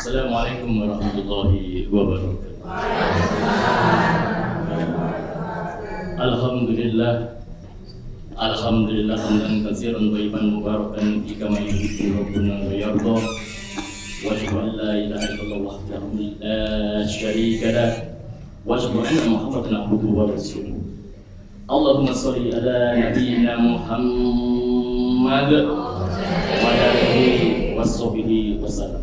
Assalamualaikum warahmatullahi wabarakatuh. Alhamdulillah hamdan katsiran thayyiban mubarakan fi kama yuhibbu rabbuna wa yarda. Wa asyhadu an la ilaha illallah wahdahu la syarika lah wa asyhadu anna Muhammadan abduhu wa rasuluh. Allahumma shalli ala nabiyyina Muhammad wa ala alihi washabihi wasallam.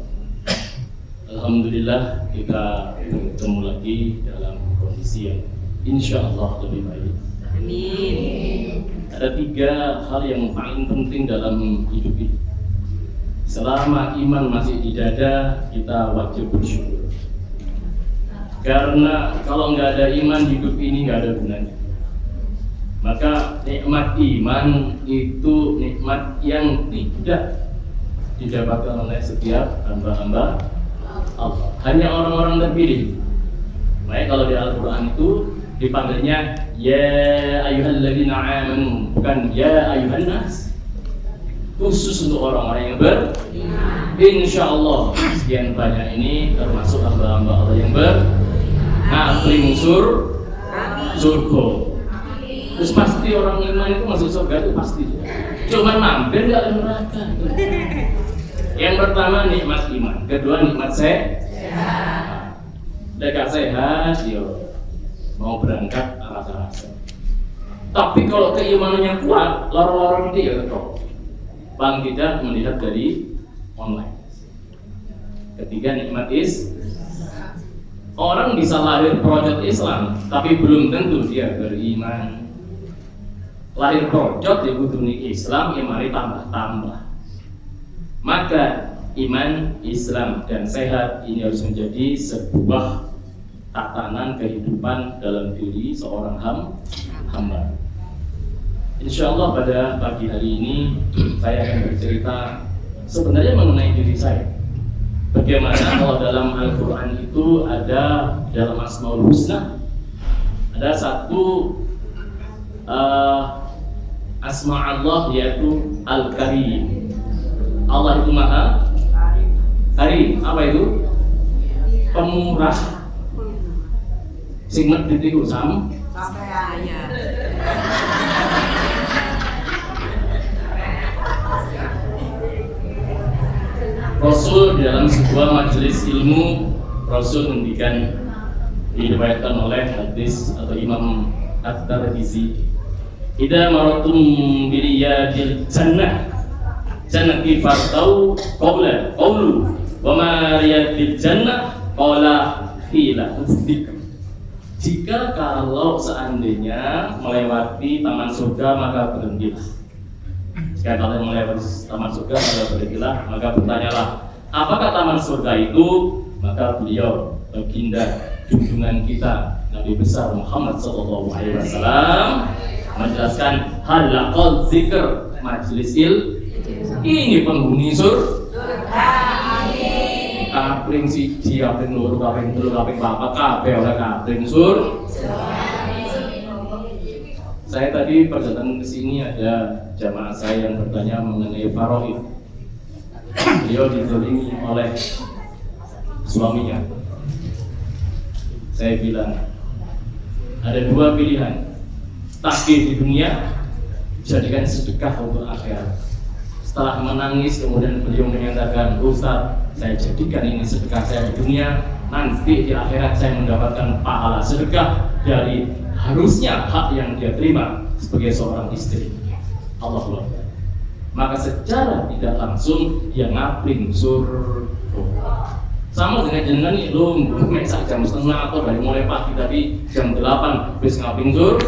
Alhamdulillah kita bertemu lagi dalam kondisi yang insya Allah lebih baik. Amin. Ada 3 hal yang paling penting dalam hidup ini. Selama iman masih di dada, kita wajib bersyukur. Karena kalau nggak ada iman, hidup ini nggak ada gunanya. Maka nikmat iman itu nikmat yang tidak didapatkan oleh setiap hamba-hamba Allah. Hanya orang-orang terpilih. Baik, kalau di Al-Quran itu dipanggilnya ya ayyuhalladzina amanu, bukan ya ayyuhan nas. Khusus untuk orang-orang yang beriman. Insyaallah sekian banyak ini termasuk hamba-hamba Allah yang ngapling surga. Terus pasti orang iman itu masuk surga itu pasti. Cuman mampir nggak ke neraka. Yang pertama nikmat iman, kedua nikmat sehat. Dekat sehat, yo mau berangkat rasa-rasa. Tapi kalau keimanannya kuat, lorong-lorong itu ya tetap. Bang tidak melihat dari online. Ketiga nikmat orang bisa lahir project Islam, tapi belum tentu dia beriman. Lahir project ya kudu Islam, ya mari tambah-tambah. Maka iman, Islam, dan sehat ini harus menjadi sebuah tatanan kehidupan dalam diri seorang hamba. Insya Allah pada pagi hari ini saya akan bercerita sebenarnya mengenai diri saya. Bagaimana kalau dalam Al-Quran itu ada dalam Asmaul Husna ada satu asma Allah yaitu Al-Karim. Allah itu maha karim. Apa itu? Pemurah. Sing medhit iku sampeyan. Rasul dalam sebuah majelis ilmu, Rasul mendikan diriwayatkan oleh hadis atau Imam At-Tirmizi, "Idza maratum bi riyadil jannah jannati fartau qawlu wa ma riyadil jannah qala fila dzikr." Jika kalau seandainya melewati taman surga maka berhentilah. Jika kalian melewati taman surga maka berhentilah, maka bertanyalah, apakah taman surga itu? Maka beliau baginda junjungan kita Nabi besar Muhammad SAW menjelaskan halaqal zikr, majelis ini penghuni surga. Kapling siji, kapling loro, kapling telu, kapling papat, kabeh oleh kapling surga. Saya tadi perjalanan ke sini ada jamaah saya yang bertanya mengenai faraid. Beliau dizalimi oleh suaminya. Saya bilang ada 2 pilihan. Takdir di dunia, jadikan sedekah untuk akhirat. Setelah menangis kemudian beliau menyatakan, Ustaz, saya jadikan ini sedekah saya di dunia, nanti di akhirat saya mendapatkan pahala sedekah dari harusnya hak yang dia terima sebagai seorang istri. Allahu Akbar. Maka secara tidak langsung dia ngapling surga. Sama dengan jenengan nih, lu mek sak jam setengah atau dari mulai pagi tadi jam 8 wis ngapling surga.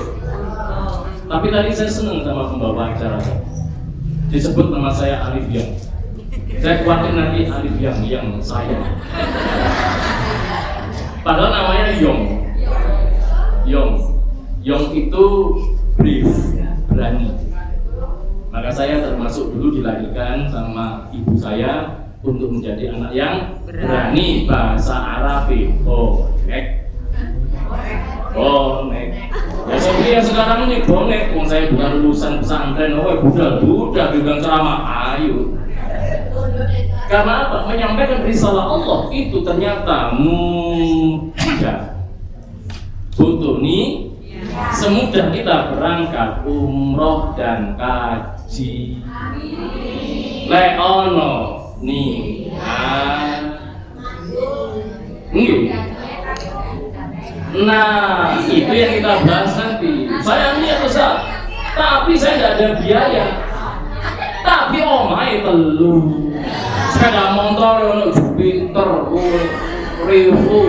Tapi tadi saya senang sama pembawa acara. Disebut nama saya Arif Yang. Saya khawatir nanti Arif yang saya. Padahal namanya Yong itu brief, berani. Maka saya termasuk dulu dilahirkan sama ibu saya untuk menjadi anak yang berani. Bahasa Arab. Bonek. Ya seperti yang sekarang ini bonek. Wong saya bukan lulusan pesantren, budal bilang ceramah. Ayo. Karena apa? Menyampaikan risalah Allah itu ternyata mudah. Butuh nih semudah kita berangkat umroh dan kaji. Leono nih. Nah, itu yang kita bahas nanti. Saya niat besar, tapi saya tidak ada biaya. Tapi omai telu. Sepeda motor ono Jupiter, Revo,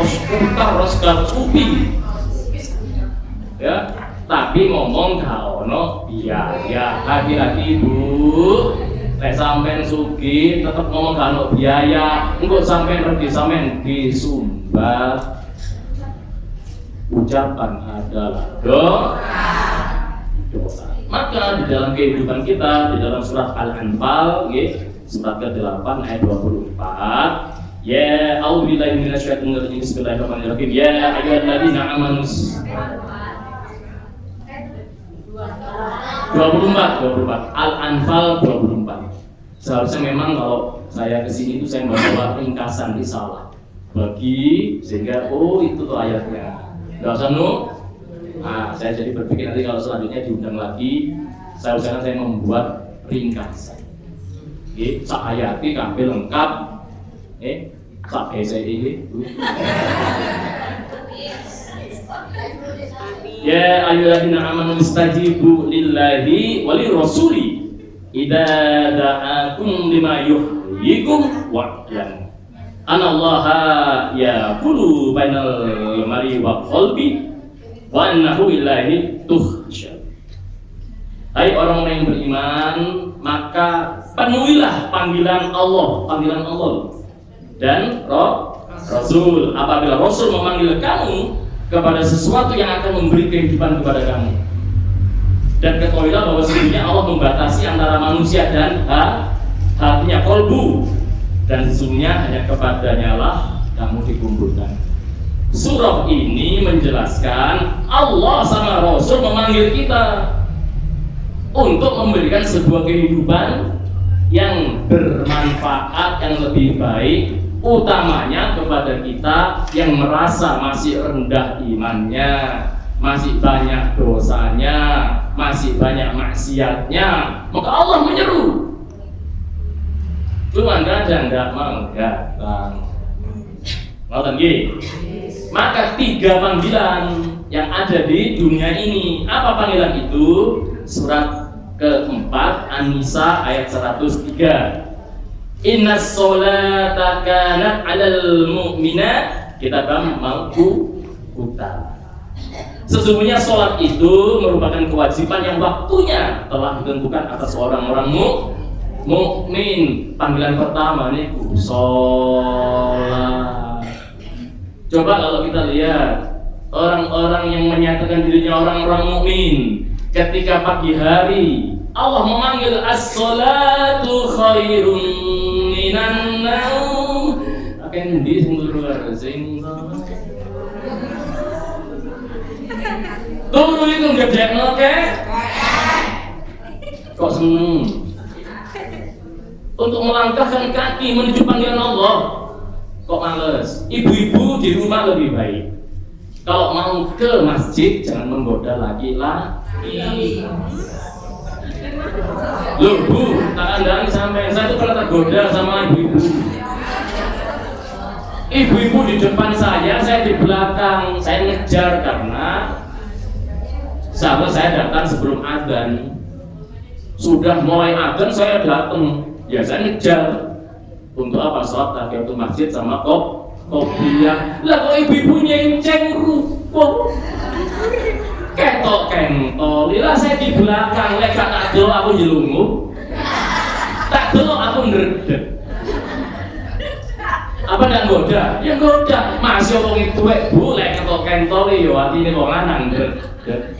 skuter, segala supi. Ya, tapi ngomong gak ono biaya. Hati-hati Bu. Nek sampean sugih tetep ngomong gak ono biaya. Engko sampean rezeki sampean disumbat. Ucapan adalah doa. Maka di dalam kehidupan kita, di dalam surat Al-Anfal, surat ke-8 ayat 24, ya a'udzubillahi minasyaitonir rajim, bismillahirrahmanirrahim, ya ayyuhalladzina amanu 24 Al-Anfal 24. Seharusnya memang kalau saya kesini itu saya membawa ringkasan risalah bagi sehingga itu tuh ayatnya. Nggak usah saya jadi berpikir nanti kalau selanjutnya diundang lagi, saya usahakan saya membuat ringkasan. Sak ayati kabeh lengkap. Sak ese ini. Ya ayyuhalladzina amanu istajibu lillahi walirrasuli idza da'akum lima yuhyikum wa'lam anallaha yaqulu bainal mar'i wa qalbi wa annahu ilaihi tuhsyar. Hai orang-orang yang beriman, maka penuhilah panggilan Allah dan Rasul. Apabila Rasul memanggil kamu kepada sesuatu yang akan memberi kehidupan kepada kamu, dan ketahuilah bahwa sesungguhnya Allah membatasi antara manusia dan hatinya, kolbu, dan sesungguhnya hanya kepadanya lah kamu dikumpulkan. Surah ini menjelaskan Allah sama Rasul memanggil kita untuk memberikan sebuah kehidupan yang bermanfaat, yang lebih baik, utamanya kepada kita yang merasa masih rendah imannya, masih banyak dosanya, masih banyak maksiatnya. Maka Allah menyeru, cuma kadang nggak mau datang. Maka 3 panggilan yang ada di dunia ini. Apa panggilan itu? Surat ke-4 An-Nisa ayat 103. Innas sholata kanat 'alal mu'mina kitaban mawquta. Sesungguhnya sholat itu merupakan kewajiban yang waktunya telah ditentukan atas orang-orang mukmin. Panggilan pertama nih sholat. Coba kalau kita lihat orang-orang yang menyatakan dirinya orang-orang mukmin, ketika pagi hari Allah memanggil as-sholatu khairun minan naum, akan disungguh sing turu itu ngedekno ke kok seneng untuk melangkahkan kaki menuju panggilan Allah kok males. Ibu-ibu di rumah lebih baik, kalau mau ke masjid jangan menggoda laki-laki. Loh Bu, tak andang sampai saya itu pernah tergoda sama ibu-ibu. Ibu-ibu di depan saya di belakang. Saya ngejar karena sahabat saya datang sebelum adzan. Sudah mulai adzan saya datang. Ya saya ngejar. Untuk apa? Sholat tahiyatul masjid sama kopiah. Lah kok ibu-ibunya inceng rupo. Ketok kentol. Lah saya di belakang. Lek gak tak delok aku nyelungup. Tak delok aku ngredeg. Apa ndak goda? Ya goda. Masih wong itu Bu, lek ketok kentol yo atine wong lanang ngredeg.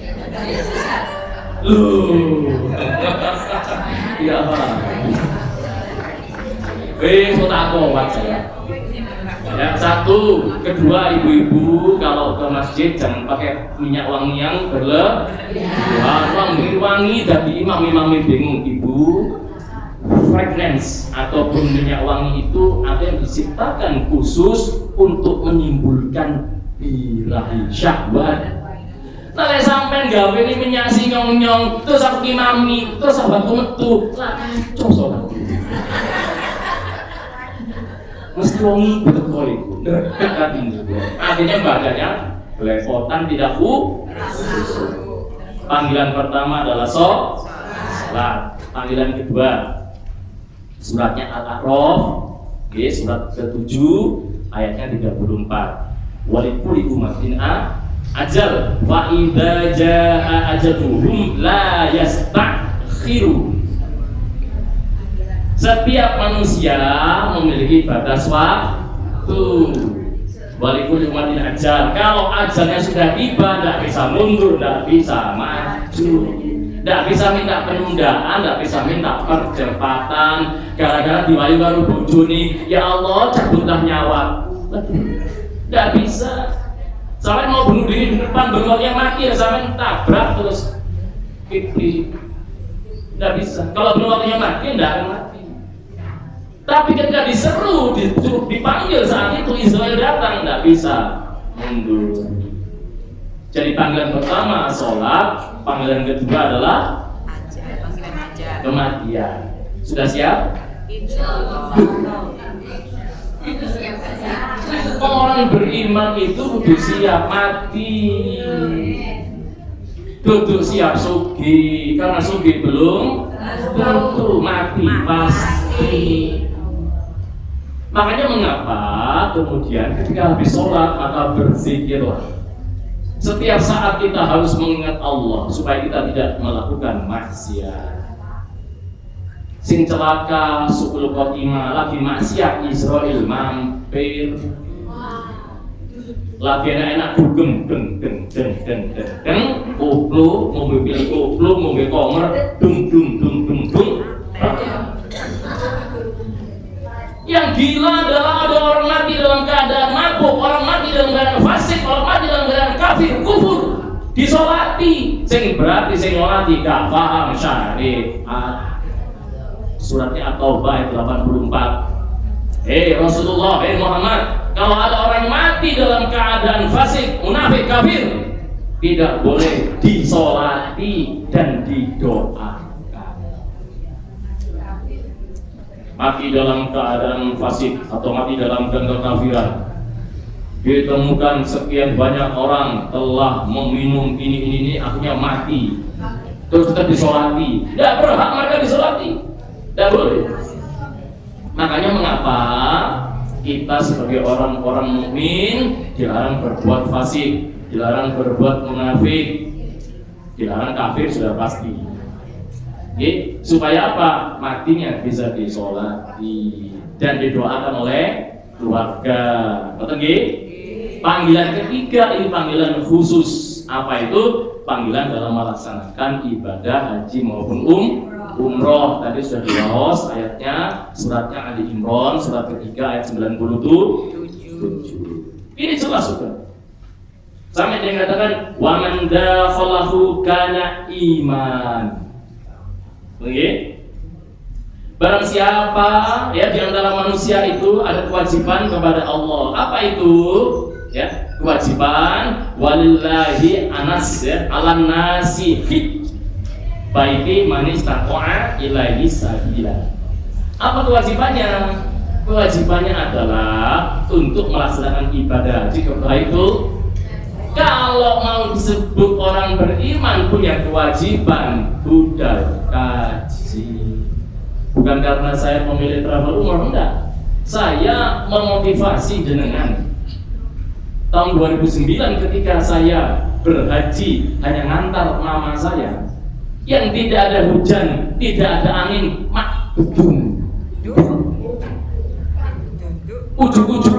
Loh. Ya Allah. Kok tak kuat saya. Ya, 1, kedua ibu-ibu kalau ke masjid jangan pakai minyak wangi yang berlebihan. Wangi tapi imam-imamnya bingung. Ibu, fragrance ataupun minyak wangi itu ada yang diciptakan khusus untuk menimbulkan birahi syahwat. Nah, sampai gawe ini minyak nyong-nyong, terus aku imami, terus aku metu, lah kacau sobat. Mesti wongi betul itu, dekat ini. Akhirnya badannya belepotan tidak khusus. Panggilan pertama adalah salat. Panggilan kedua suratnya Al-A'raf, surat ke-7 ayatnya 34. Walikulli ummatin ajal fa idza jaa ajaluhum la yastakhiru. Setiap manusia memiliki batas waktu. Walikulli ummatin ajal. Kalau ajalnya sudah tiba, tidak bisa mundur, tidak bisa maju, tidak bisa minta penundaan, tidak bisa minta percepatan. Gara-gara diwayu baru bojo nih, ya Allah cabutlah nyawaku. Tidak bisa. Sampai mau bunuh diri di depan bengoknya mati, ya sampai tabrak terus pipi. Tidak bisa. Kalau bengoknya mati, tidak akan mati. Tapi ketika diseru, dipanggil saat itu Israel datang, tidak bisa mundur. Jadi panggilan pertama sholat, panggilan kedua adalah kematian. Sudah siap? Orang beriman itu kudu siap mati, kudu siap sugi, karena sugi belum tentu mati pasti. Makanya mengapa kemudian ketika habis sholat maka berzikirlah. Setiap saat kita harus mengingat Allah supaya kita tidak melakukan maksiat. Sing celaka suul khotimah lagi maksiat Israel mampir. Lagi enak dugem deng koplo mobil pilih koplo mobil komer dung. Yang gila adalah ada orang mati dalam keadaan mabuk, orang mati dalam keadaan fasik, orang mati dalam keadaan kafir, kufur, disolati. Sing berarti sing nolati gak paham syariat. Suratnya At-Taubah ayat 84. Rasulullah, Muhammad, kalau ada orang mati dalam keadaan fasik, munafik, kafir, tidak boleh disolati dan didoakan. Mati dalam keadaan fasik atau mati dalam keadaan kekafiran, ditemukan sekian banyak orang telah meminum ini akhirnya mati, terus tetap disolati. Tidak berhak mereka disolati, tidak boleh. Makanya mengapa kita sebagai orang-orang mukmin dilarang berbuat fasik, dilarang berbuat munafik, dilarang kafir sudah pasti. Supaya apa? Matinya bisa disolati dan didoakan oleh keluarga. Betul nggih? Panggilan ketiga ini panggilan khusus. Apa itu? Panggilan dalam melaksanakan ibadah haji maupun umroh. Tadi sudah dibahas ayatnya, suratnya Ali Imran, surat ketiga ayat 97. Ini jelas sudah. Sampai dia katakan wa man dakhalahu kana iman. Oke. Barang siapa ya di antara manusia itu ada kewajiban kepada Allah. Apa itu? Ya, kewajiban walillahi anas ya, alan nasi baiti manis taqwa ilaihi sabila. Apa kewajibannya? Kewajibannya adalah untuk melaksanakan ibadah haji kepada itu. Kalau mau disebut orang beriman punya kewajiban budal kaji. Bukan karena saya memilih travel umroh, enggak. Saya memotivasi jenengan. Tahun 2009 ketika saya berhaji hanya ngantar mama saya yang tidak ada hujan, tidak ada angin, mak bedung. Ujuk-ujuk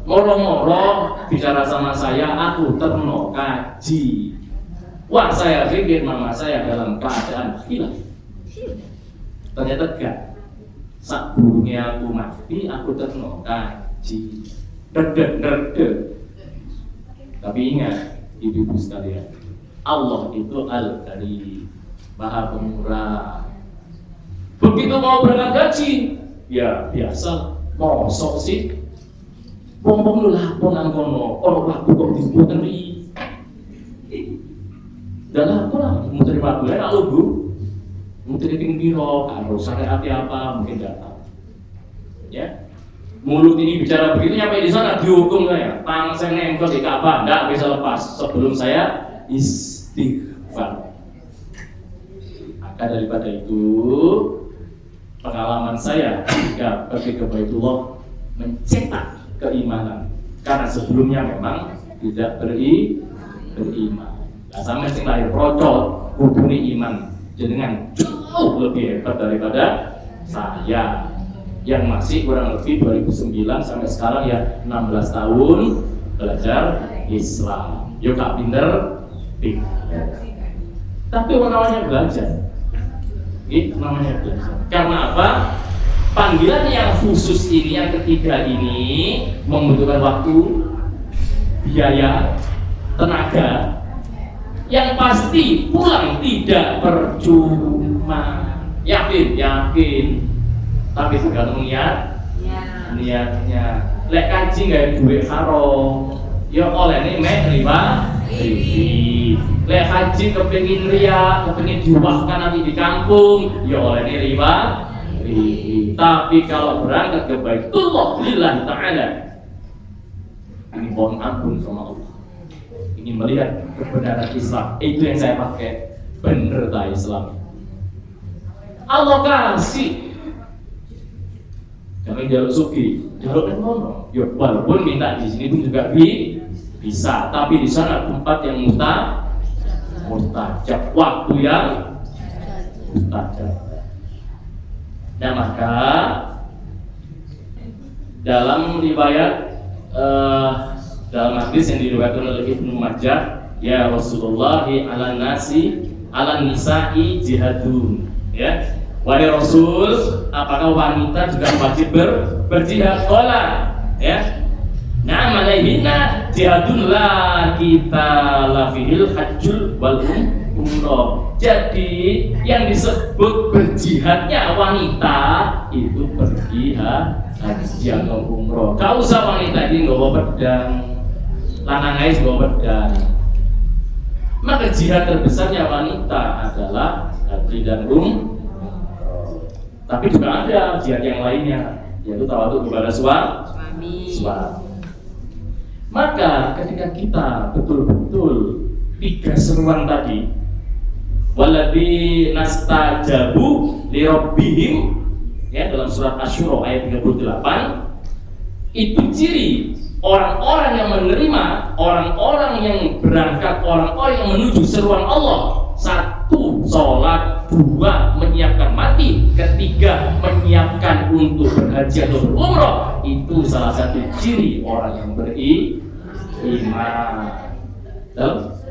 moro-moro bicara sama saya, aku terno kaji. Wah, saya pikir mama saya dalam keadaan khilaf. Ternyata enggak. Saat burungnya aku mati, aku terno kaji. Redek. Tapi ingat, ibu-ibu sekalian, Allah itu Al-Karim, Maha Pemurah, Begitu mau berangkat gaji, ya biasa, mosok sih. Wong-wong lu lapor nang kono, ora waktu kok diputeri. Dalam apa lah, muteri waktu ya lalu bu, muteri ping biro, karo syariat apa mungkin tidak tahu. Ya, mulut ini bicara begitu nyampe di sana dihukum saya, tangan saya nempel di Ka'bah, tidak bisa lepas sebelum saya istighfar. Maka daripada itu, pengalaman saya ketika pergi ke Baitullah mencetak keimanan, karena sebelumnya memang tidak beriman. Nah, sama sing lahir procot hubungi iman jenengan jauh lebih hebat daripada saya yang masih kurang lebih 2009 sampai sekarang ya 16 tahun belajar Islam. Yo kak pinter. Tapi namanya belajar. Ini namanya belajar. Karena apa? Panggilan yang khusus ini, yang ketiga ini membutuhkan waktu, biaya, tenaga, yang pasti pulang tidak percuma. Yakin. Tapi tergantung niatnya. Lek kaji nggak duit haram, ya oleh ini mek riba. Lek haji kepengin ria, kepengin diwakkan nanti di kampung, ya oleh ini riba. Tapi kalau berangkat ke Baitullah lillahi ta'ala, ini mohon ampun sama Allah, ini melihat kebenaran Islam, itu yang saya pakai, bener tak Islam. Allah kasih, jangan jaluk suki, jaluk ekonomi. Ya walaupun minta di sini pun juga bisa, tapi di sana tempat yang mustajab, waktu yang mustajab. Nah maka dalam riwayat dalam hadis yang diriwayatkan oleh Ibnu Majah, ya Rasulullah ala nisa'i jihadun, ya wahai Rasul, apakah wanita juga wajib berjihad? Qala, ya na'am alaihinna jihadun la kita la fihil hajjul wal umrah. Jadi yang disebut berjihadnya wanita itu pergi haji atau umroh. Gak usah wanita ini nggawa pedang, lanang aja nggawa pedang. Maka jihad terbesarnya wanita adalah haji dan umroh. Tapi juga ada jihad yang lainnya, yaitu tawadhu kepada suami. Maka ketika kita betul-betul 3 seruan tadi, waladzi nastajabu li rabbihim, ya dalam surat Asy-Syura ayat 38, itu ciri orang-orang yang menerima, orang-orang yang berangkat, orang-orang yang menuju seruan Allah. 1, sholat, 2, menyiapkan mati, 3, menyiapkan untuk berhaji atau berumrah. Itu salah satu ciri orang yang beriman. Dalam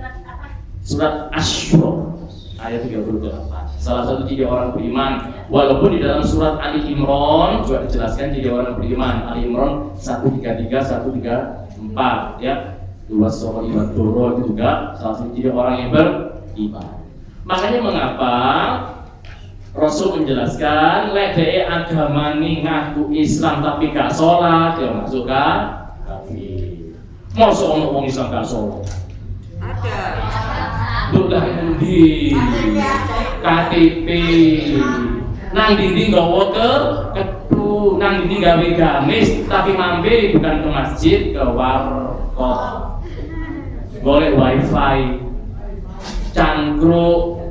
surat Asy-Syura ayat 38, salah satu ciri orang beriman. Walaupun di dalam surat Ali Imran juga dijelaskan ciri orang beriman. Ali Imran 133, 134, ya. Dua surah ibadah itu juga salah satu ciri orang yang beriman. Makanya mengapa Rasul menjelaskan lek dhek agamane ngaku Islam tapi gak sholat, ya masuk kafir. Mosok ono wong Islam gak sholat? Ada. Dulah endi KTP nang dindi nggawa ketu, nang dindi gawe gamis tapi mampir bukan ke masjid, ke warkop golek wifi, cangkruk,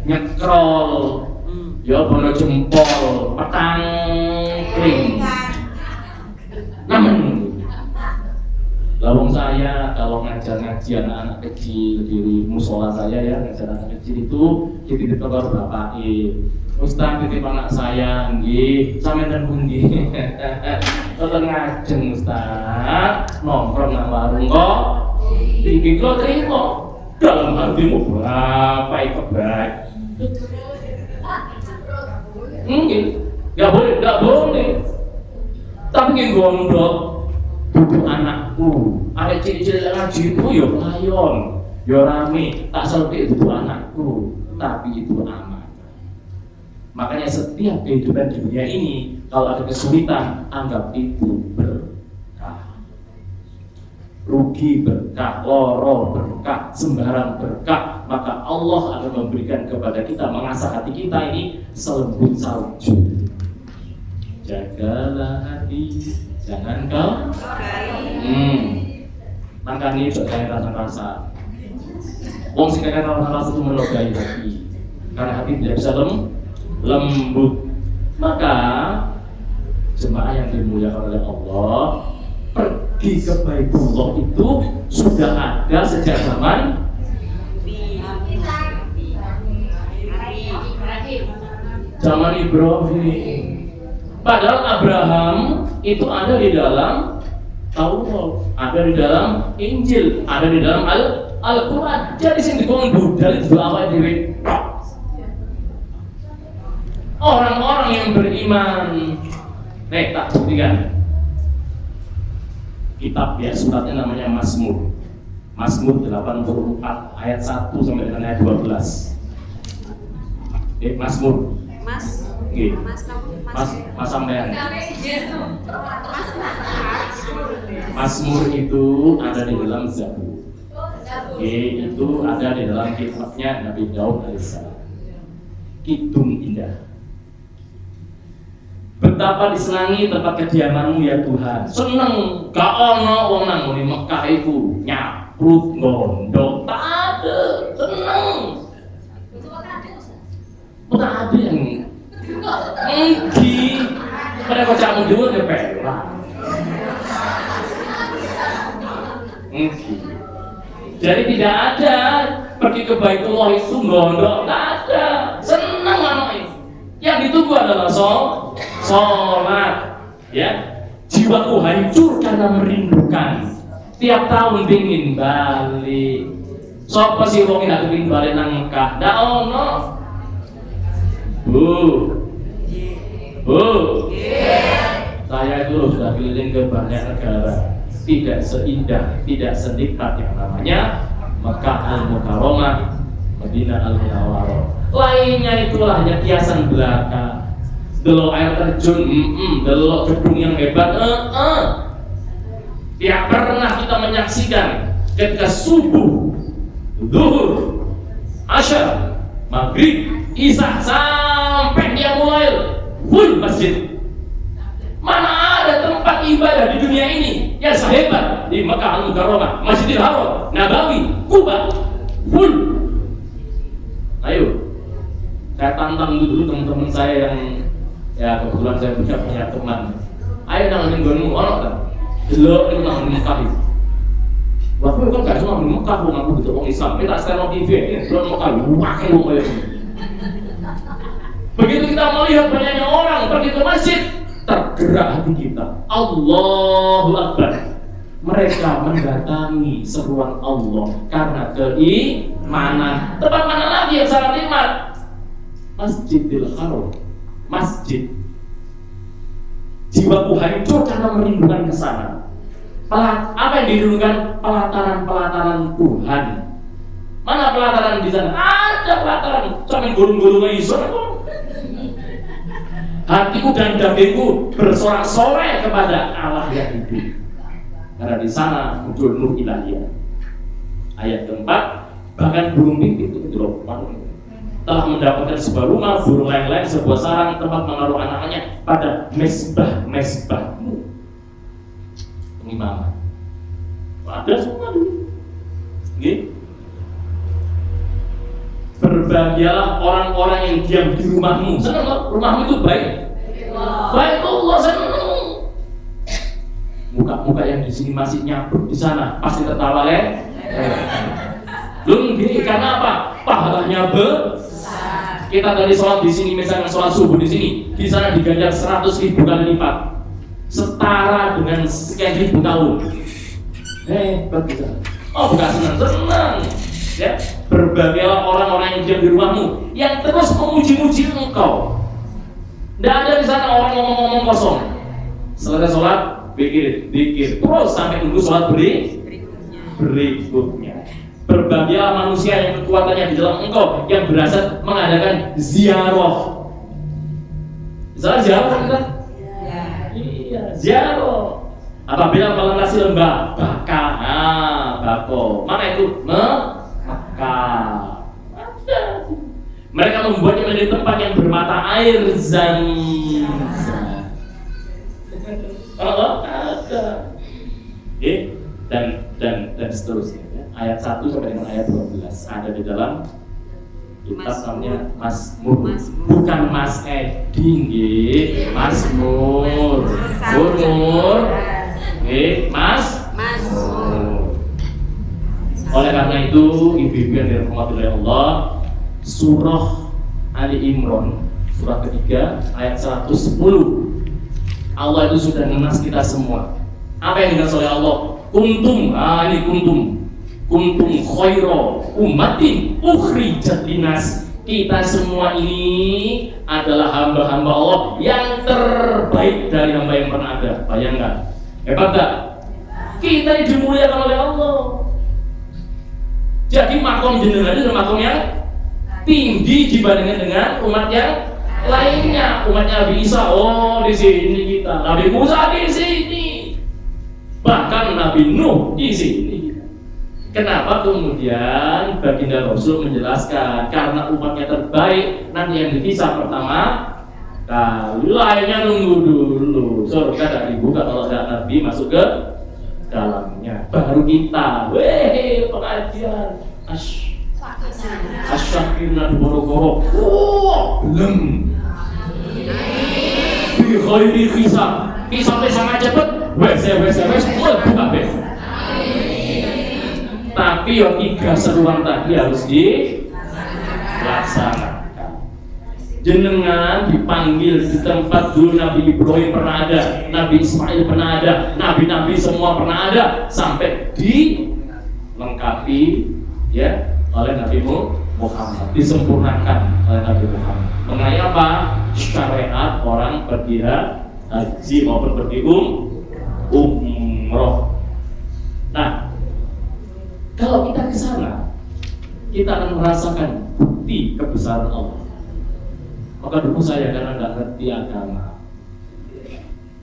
nyekrol, ya bono jempol, petang kring. Namun lawang saya kalau ngajar-ngaji anak-anak kecil di musola saya, ya ngajar anak kecil itu dititip karo bapak Ustaz titip anak saya nggih sampeyan pundi ngoten ngajeng Ustaz nongkrong nang warung kok iki kok trimo dalam hatimu berapa kebak nggih enggak boleh tapi nggih gondok butuh anakku, ada ciri-ciri ngaji itu ya layon, ya rame, tak selesai itu anakku, tapi itu aman. Makanya setiap kehidupan di dunia ini, kalau ada kesulitan, anggap itu berkah. Rugi berkah, loro berkah, sembarang berkah. Maka Allah akan memberikan kepada kita, mengasah hati kita ini selembut salju. Jagalah hati, jangan kau makanya berkait rasa. Wong sing kakek rasa itu melukai hati, karena hati tidak bisa lembut. Maka jemaah yang dimuliakan oleh Allah, pergi ke Baitullah itu sudah ada sejak zaman Ibrahim. Padahal Abraham itu ada di dalam Taurat, ada di dalam Injil, ada di dalam Al-Quran. Jadi sing dikon budal itu awake dhewe. Orang-orang yang beriman, tak buktikan. Kitab ya, suratnya namanya Mazmur. Mazmur 84 ayat 1 sampai dengan ayat 12. Mazmur. Mas sampean. Mazmur itu ada di dalam Zabur. Itu ada di dalam kitabnya Nabi Daud alaihissalam. Kidung indah. Betapa disenangi tempat kediamanmu ya Tuhan. Seneng gak ono wong nang ngene Mekah iku nyaprut gondok. Tak ada, seneng. Tak ada yang enggi pada kocakmu dulu ya pelah. Jadi tidak ada pergi ke Baitullah itu gondok, tak ada. Senang anaknya. Yang ditunggu adalah sholat. Ya, jiwaku hancur karena merindukan. Tiap tahun ingin balik. Sopo sih wong yang ingin balik nang Mekah? Ndak ono. Bu. Saya itu sudah keliling ke banyak negara. Tidak seindah, tidak senikmat yang namanya Mekah Al-Mukarramah, Madinah Al-Munawwarah. Lainnya itulah hanya kiasan belaka. Delok air terjun, delok gedung yang hebat, tidak pernah kita menyaksikan ketika subuh, zuhur, asyar, maghrib, isya sampai dia mulai full masjid. Mana ada tempat ibadah di dunia ini yang sehebat di Mekah Al-Mukarramah, Masjidil Haram, Nabawi, Kuba, full. Ayo, saya tantang dulu teman-teman saya yang ya kebetulan saya punya teman. Ayo nang nggonmu ono ta? Delok ning nang Mekah. Wah, kok gak cuma di Mekah wong aku gitu wong Islam. Kita setel TV ini delok Mekah wae wong kaya. Begitu kita melihat banyaknya orang pergi ke masjid, tergerak hati kita. Allahu Akbar. Mereka mendatangi seruan Allah karena keimanan. Tempat mana lagi yang sangat nikmat? Masjidil Haram. Masjid. Jiwaku hancur karena merindukan ke sana. Apa yang dirindukan? Pelataran-pelataran Tuhan. Mana pelataran di sana? Ada pelataran. Sampai gulung-gulungnya iso. Hatiku dan dagingku bersorak-sorai kepada Allah yang hidup. Karena di sana muncul nur ilahiyah. Ayat keempat, bahkan burung pipit itu telah mendapatkan sebuah rumah, burung lain-lain sebuah sarang tempat menaruh anak-anaknya pada mesbah-mesbahmu. Pengimaman. Ada semua dulu. Berbahagialah orang-orang yang diam di rumahmu. Senang loh, rumahmu itu baik. Baitullah senang. Muka-muka yang di sini masih nyabruk di sana pasti tertawa karena apa? Pahalanya besar. Kita tadi sholat di sini, misalnya sholat subuh di sini, di sana diganjar 100.000 kali lipat, setara dengan sekian ribu tahun. Bagus. Oh, bukan senang. Ya, berbahagialah orang-orang yang diam di rumahmu, yang terus memuji-muji engkau. Tidak ada di sana orang ngomong-ngomong kosong. Selesai sholat, pikir, terus sampai nunggu sholat berikutnya. Berbahagialah manusia yang kekuatannya di dalam engkau, yang berhasil mengadakan ziarah. Misalnya ziarah kita, iya ziarah. Apabila melintasi lembah Baka, Bako, mana itu? Mekah. Ada. Mereka membuatnya menjadi tempat yang bermata air Zam-Zam. Oh, ada. Dan seterusnya. Ayat 1 sampai dengan ayat 12 ada di dalam kitab namanya Mazmur. Bukan Mas Edi, Mazmur. Mazmur. Oleh karena itu, ibu-ibu yang dirahmati oleh Allah, surah Ali Imran, surah ketiga ayat 110. Allah itu sudah menas kita semua. Apa yang dinas oleh Allah? Kuntum khaira ummatin ukhrijat linnas. Kita semua ini adalah hamba-hamba Allah yang terbaik dari hamba yang pernah ada. Bayangkan, hebat gak? Kita ini dimuliakan oleh Allah. Jadi makom jenengan itu makom yang tinggi dibandingkan dengan umat yang lainnya. Umatnya Nabi Isa, oh di sini kita. Nabi Musa di sini. Bahkan Nabi Nuh di sini. Kenapa kemudian baginda Rasul menjelaskan? Karena umatnya terbaik, nanti yang dipisah pertama kali, lainnya nunggu dulu. Surga tidak dibuka kalau ada Nabi masuk ke dalamnya. Baru kita, weh pengajian asyakirna boro-boro, belum bi khairi hisab, hisabnya sangat cepat, wes buka bes. Tapi yang 3 seruan tadi harus dilaksanakan. Jenengan dipanggil di tempat dulu Nabi Ibrahim pernah ada, Nabi Ismail pernah ada, nabi-nabi semua pernah ada, sampai dilengkapi ya oleh Nabi Muhammad, disempurnakan oleh Nabi Muhammad. Mengenai apa? Syariat orang pergi haji maupun pergi umroh. Nah, kalau kita ke sana, kita akan merasakan bukti kebesaran Allah. Maka dulu saya karena nggak ngerti agama,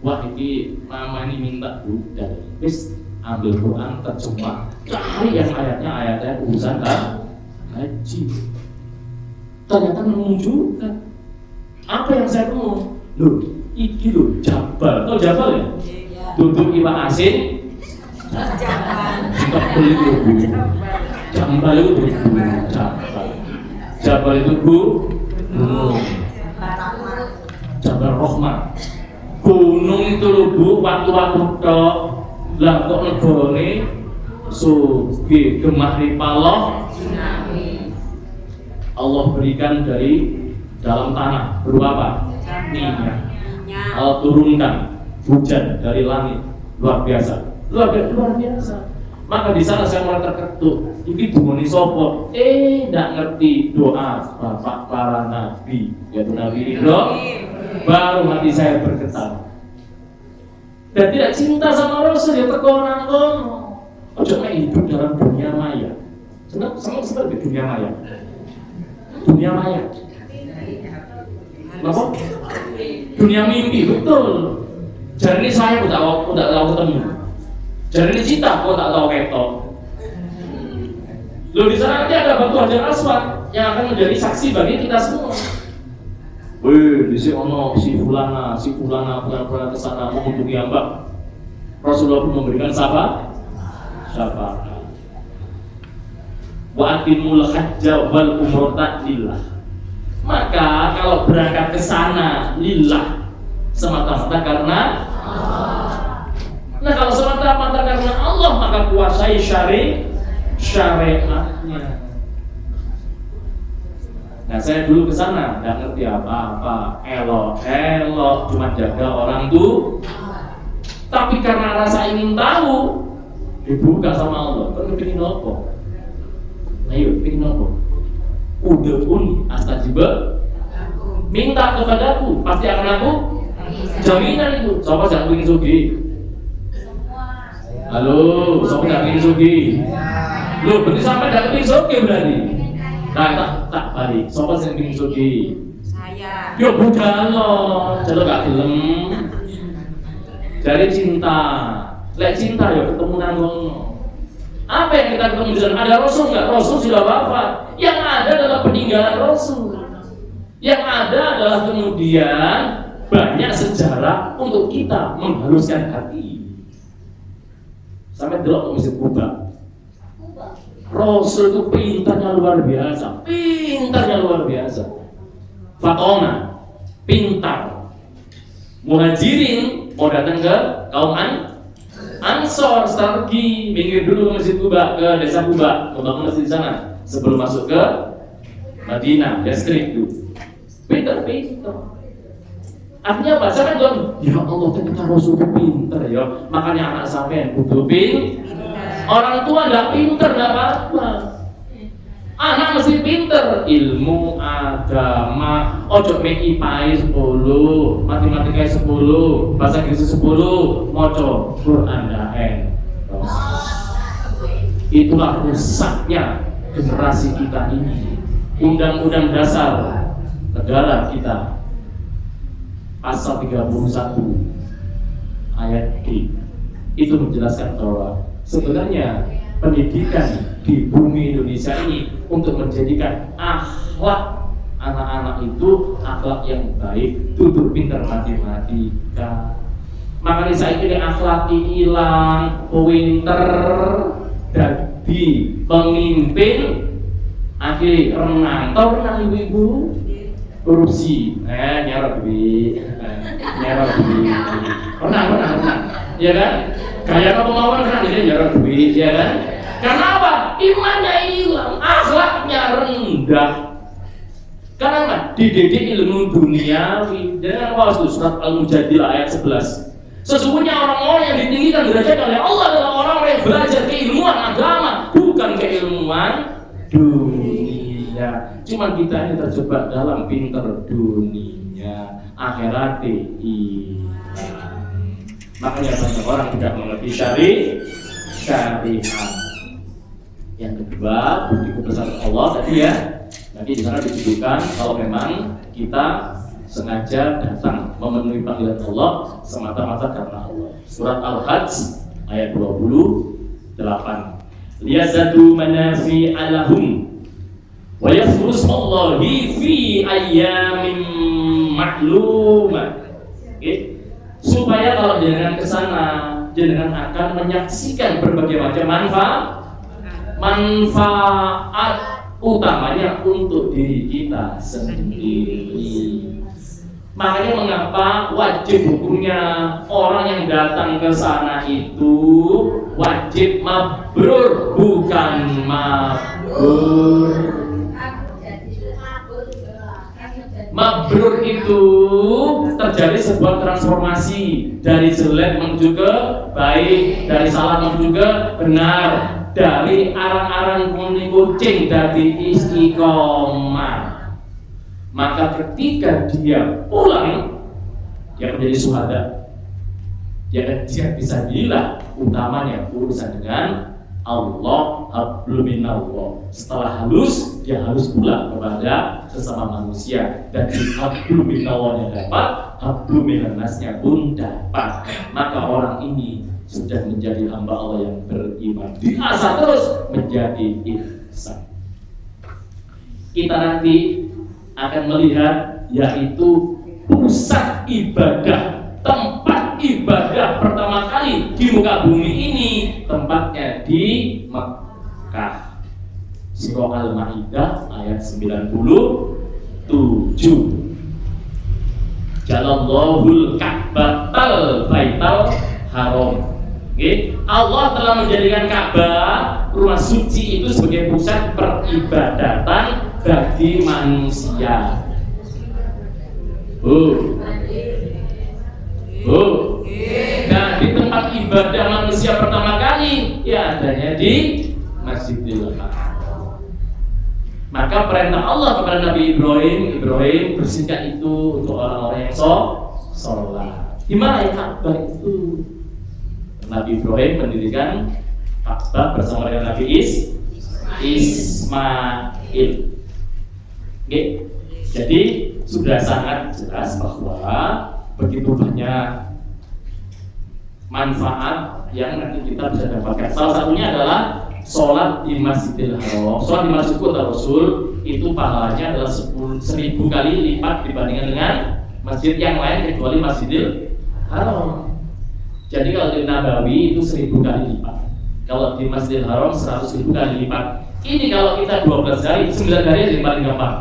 wah ini mama ini minta budal, terus ambil Quran terjemah, cari yang ayatnya urusan haji. Ternyata menunjukkan apa yang saya mau. Loh, iki loh Jabal, tau Jabal ya? Duduk iwak asin. Kita beli itu Jabal itu Jabal itu gunung, Jabal Rahmah. Gunung itu loh bu, waktu-waktu tok lah kok negone sugi gemah ripaloh Allah berikan dari dalam tanah berupa apa? Minyak. Allah turunkan hujan dari langit, luar biasa. Maka di sana saya mulai terketuk. Ini dungoni sopo. Nggak ngerti doa bapak para nabi, yaitu Nabi Ibrahim. Baru hati saya bergetar. Dan tidak cinta sama Rasul yang terkono-kono. Ojo hidup dalam dunia maya. Senang seperti dunia maya. Dunia maya. Apa? Dunia mimpi, betul. Jadi ini saya udah tahu ketemu. Jadi ini cinta, kok tak tahu ketok. Loh di sana nanti ada batu Hajar Aswad yang akan menjadi saksi bagi kita semua. Wih, di sini ono si fulana ke sana mengunjungi hamba. Rasulullah pun memberikan syafaat. Wa atimul hajja wal umrata lillah. Maka kalau berangkat ke sana lillah, semata-mata karena Allah. Nah kalau semata-mata karena Allah, maka kuasai syariatnya. Nah saya dulu ke sana nggak ngerti apa-apa, elok cuma jaga orang tuh. Tapi karena rasa ingin tahu, dibuka sama Allah. Kan pengen apa? Ayo pengen apa? Udah pun astajibah, minta kepadaku, pasti akan aku jaminan itu. Siapa yang ingin sugi? Halo, siapa yang ingin sugi? Loh, berarti sampai tidak ingin sugi berarti. Tak balik. Siapa yang ingin sugi? Saya. Yo budal gak gelem. Dari cinta. Lek cinta yo ketemu nang ngono. Apa yang kita ketemu di sana? Ada Rasul nggak? Rasul sudah wafat. Yang ada adalah peninggalan Rasul. Yang ada adalah kemudian banyak sejarah untuk kita menghaluskan hati. Sampai delok Masjid Kuba. Rasul itu pintarnya luar biasa. Fatona, pintar. Muhajirin mau datang ke kaum Ansor, strategi minggir dulu ke Masjid Kuba, ke desa Kuba, membangun masjid di sana sebelum masuk ke Madinah, distrik itu. Pintar. Artinya apa? Sampai bilang, ya Allah ternyata Rasul itu pintar ya. Makanya anak sampean kudu pintar. Orang tua nggak pintar nggak apa-apa. Anak mesti pintar, ilmu, agama, ojo mek IPA 10, matematika 10, bahasa Inggris 10, maca Quran daen. Itulah rusaknya generasi kita ini. Undang-undang dasar negara kita pasal 31 ayat D itu menjelaskan bahwa sebenarnya pendidikan di bumi Indonesia ini untuk menjadikan akhlak anak-anak itu akhlak yang baik, duduk pintar matematika. Makanya saya kira akhlak hilang, pinter, jadi pemimpin akhirnya renang. Tahu renang ibu-ibu? Korupsi, nyerap duit, renang, ya kan? Kayak apa kemauan renang dia nyerap duit, ya kan? Karena apa? Imannya hilang, akhlaknya rendah. Karena apa? Dididik ilmu duniawi. Jangan lupa itu surat Al-Mujadilah ayat 11. Sesungguhnya orang-orang yang ditinggikan derajat oleh Allah adalah orang-orang yang belajar keilmuan agama, bukan keilmuan dunia. Cuma kita ini terjebak dalam pinter dunia, akhirat hilang. Makanya banyak orang tidak mengerti syariat. Yang kedua, bukti kebesaran Allah tadi ya. Nanti di sana disebutkan kalau memang kita sengaja datang memenuhi panggilan Allah semata-mata karena Allah. Surat Al-Hajj ayat 28. Liyazadu manafi alahum wa yadhkuru smallahi fi ayyamin ma'lumat. Supaya kalau jenengan ke sana, jenengan akan menyaksikan berbagai macam manfaat utamanya untuk diri kita sendiri. Makanya mengapa wajib hukumnya orang yang datang ke sana itu wajib mabrur, bukan mabur. Mabrur itu terjadi sebuah transformasi dari jelek menuju ke baik, dari salah menuju ke benar, dari arang-arang kucing dari istiqomah. Maka ketika dia pulang, dia menjadi syuhada. Dia bisa bilang utamanya urusan dengan Allah, hablum minallah. Setelah halus, dia harus pulang kepada sesama manusia. Dan hablum minallahnya dapat, hablum minannasnya pun dapat. Maka orang ini sudah menjadi hamba Allah yang beriman. Diasah terus menjadi ihsan. Kita nanti akan melihat yaitu pusat ibadah, tempat ibadah pertama kali di muka bumi ini, tempatnya di Mekah. Surah Al-Maidah ayat 97. Jalallahul Ka'batal Baital Haram. Allah telah menjadikan Ka'bah, rumah suci itu sebagai pusat peribadatan bagi manusia. Nah, di tempat ibadah manusia pertama kali ya adanya di Masjidil Haram. Maka perintah Allah kepada Nabi Ibrahim bersihkan itu untuk orang-orang yang sholat. Di mana ya Ka'bah itu? Nabi Ibrahim mendirikan Ka'bah bersama dengan Nabi Ismail. Jadi sudah sangat jelas bahwa begitu banyak manfaat yang nanti kita bisa dapatkan. Salah satunya adalah sholat di Masjidil Haram. Sholat di Masjid Rasul itu pahalanya adalah 10.000 kali lipat dibandingkan dengan masjid yang lain kecuali Masjidil Haram. Jadi kalau di Nabawi itu 1.000 kali lipat. Kalau di Masjidil Haram 100.000 kali lipat. Ini kalau kita 12 hari, 9 hari yang paling gampang.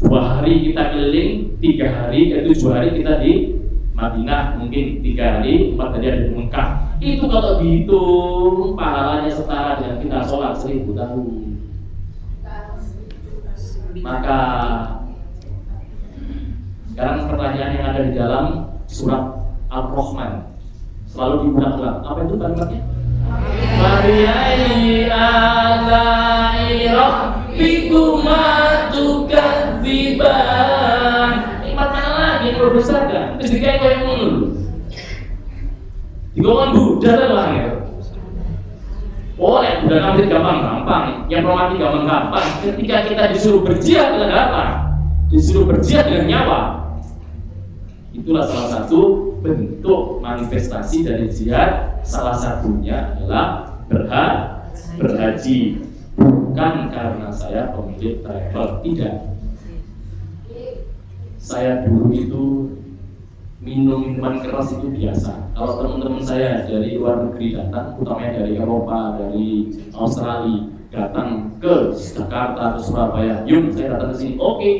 2 hari kita keliling, 3 hari, 7 hari kita di Madinah, mungkin 3 hari, 4 hari ada di Mekah. Itu kalau dihitung pahalanya setara dengan kita sholat 1.000 tahun. Maka sekarang pertanyaan yang ada di dalam surat Ar-Rahman selalu diulang-ulang. Apa itu kalimatnya? Fabi'ayyi ala'i rabbikuma tukadziban. Nikmat mana lagi yang berdosakan? Terus dikayak kau yang mulu. Digomong Buddha lah ya. Oleh Buddha nanti gampang-gampang, yang romantis gampang-gampang. Ketika kita disuruh berjihad dengan apa? Disuruh berjihad dengan nyawa. Itulah salah satu bentuk manifestasi dari jihad. Salah satunya adalah berhaji. Bukan karena saya pemilik travel, tidak. Saya dulu itu minum minuman keras itu biasa. Kalau teman-teman saya dari luar negeri datang, utamanya dari Eropa, dari Australia, datang ke Jakarta atau Surabaya, Yum saya datang ke sini, oke.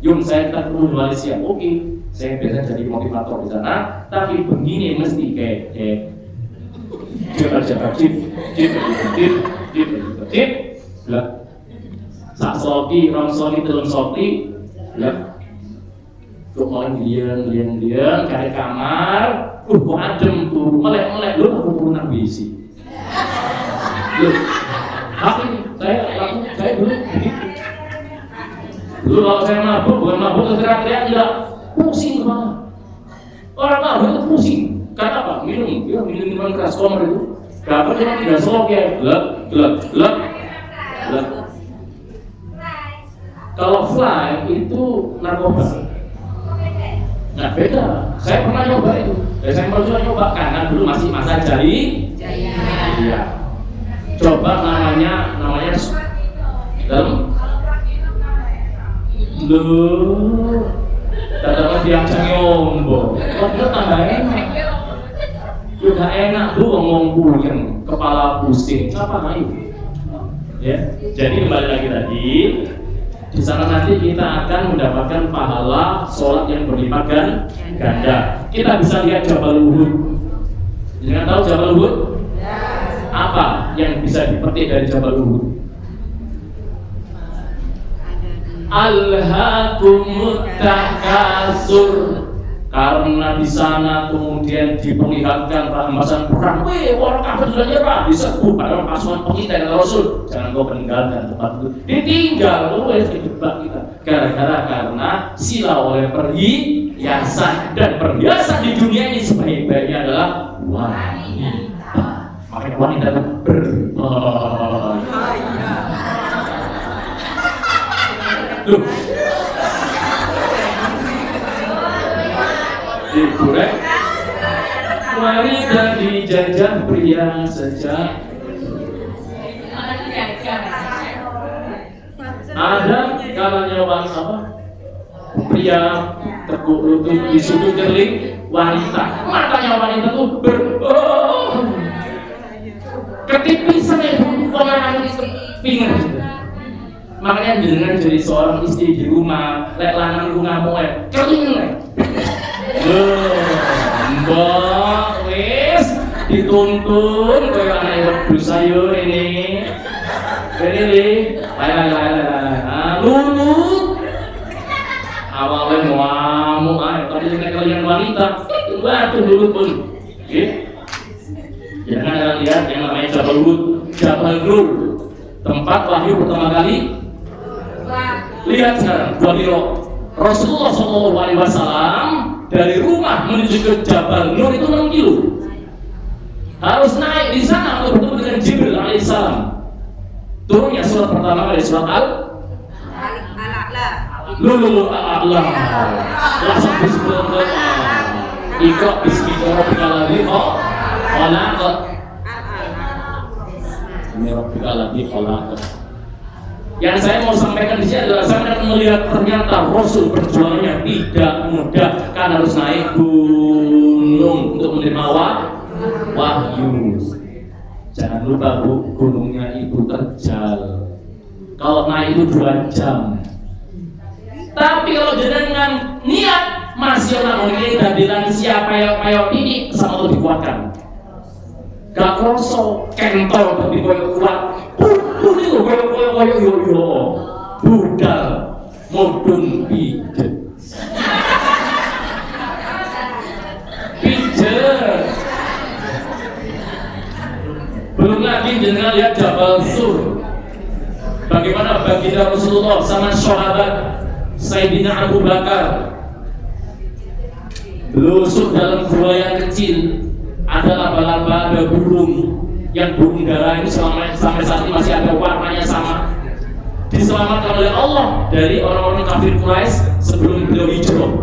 Yum saya kita ketemu di Malaysia, oke. Saya biasa jadi motivator di sana, tapi begini mesti kayak cip, lah, sak soki, rong soki, telung soki, lah, tuh mulai liang, cari kamar, kok adem tuh, melek, lu aku pernah bisi, apa ini? Saya dulu begitu. Dulu kalau saya mabuk, bukan mabuk teriak-teriak, enggak. Pusing kepala. Orang mabuk itu pusing. Karena apa? Minum keras komer itu. Dapat cuma 3 slok ya. Gelap. Kalau fly itu narkoba. Nah beda. Saya pernah nyoba itu. Saya pernah nyoba karena dulu masih masa jaya. Iya. Coba namanya dalam. Loh. Tadang diajak nyombo, kok tambah enak. Udah enak tuh ngomong puyeng, kepala pusing, apa ayo? Ya, jadi kembali lagi tadi, di sana nanti kita akan mendapatkan pahala sholat yang berlipat ganda. Kita bisa lihat Jabal Uhud. Jangan tahu Jabal Uhud? Apa yang bisa dipetik dari Jabal Uhud? Alhaakumut takasur, karena di sana kemudian diperlihatkan rampasan perang. Orang kafir sudah nyerah, diserbu padahal pasukan pengintai dari Rasul. Jangan kau meninggalkan tempat itu. Ditinggal, dijebak kita. Karena sila oleh perhiasan, dan perhiasan di dunia ini sebaik-baiknya adalah wanita. Makanya wanita itu Loh. Dikurek wanita dijajah pria saja. Ada kalanya apa? Pria teguk lutut di sudut jeling wanita. Matanya wanita tuh ketipisan itu pengen pingin. Makanya dengan jadi seorang istri di rumah, lek lanang ku ngamuk kering lek. Mbak wis dituntun koyo anak wedhus sayur ini. Ini lulut. Awalnya ngamuk tapi nek kalian wanita, waduh lulut pun. Nggih. Jangan lihat yang namanya Jabal Uhud, Jabal Nur. Tempat wahyu pertama kali. Lihat sekarang, Rasulullah SAW dari rumah menuju ke Jabal Nur itu 6 kilo. Harus naik di sana untuk bertemu dengan Jibril alaihissalam. Turunnya surat pertama kali surat Al-A'la. Lulu Allah. Langsung bismillah. Iqra bismi rabbikal ladzi khalaq. Bismi rabbikal ladzi khalaq. Yang saya mau sampaikan di sini adalah saya akan melihat ternyata Rasul perjuangannya tidak mudah karena harus naik gunung untuk menerima wahyu. Jangan lupa Bu, gunungnya itu terjal. Kalau naik itu 2 jam. Tapi kalau jenengan niat masih orang ini dari lansia payok-payok ini sama lebih kuatkan. Gak kroso kentol tapi koyo kuat. Ini koyo yo budal mudun pijet. Belum lagi jenengan lihat Jabal Sur. Bagaimana baginda Rasulullah sama sahabat Sayyidina Abu Bakar belusuk dalam gua yang kecil. Ada laba-laba, ada burung. Yang burung darah ini sampai saat ini masih ada warnanya sama. Diselamatkan oleh Allah dari orang-orang kafir Quraisy sebelum beliau hijrah.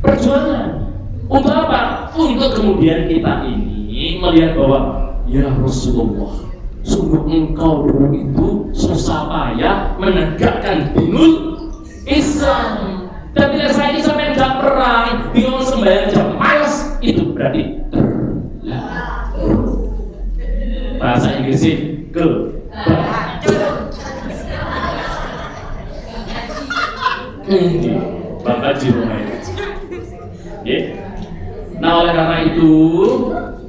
Perjuangan untuk apa? Untuk kemudian kita ini melihat bahwa ya Rasulullah, sungguh engkau dulu itu susah payah menegakkan dinul Islam. Dan bila saya ini sampai tidak perang, bingung sembahyang jam malas, itu berarti terlalu. Bahasa Inggrisnya Bapak Jiroma itu. Nah oleh karena itu,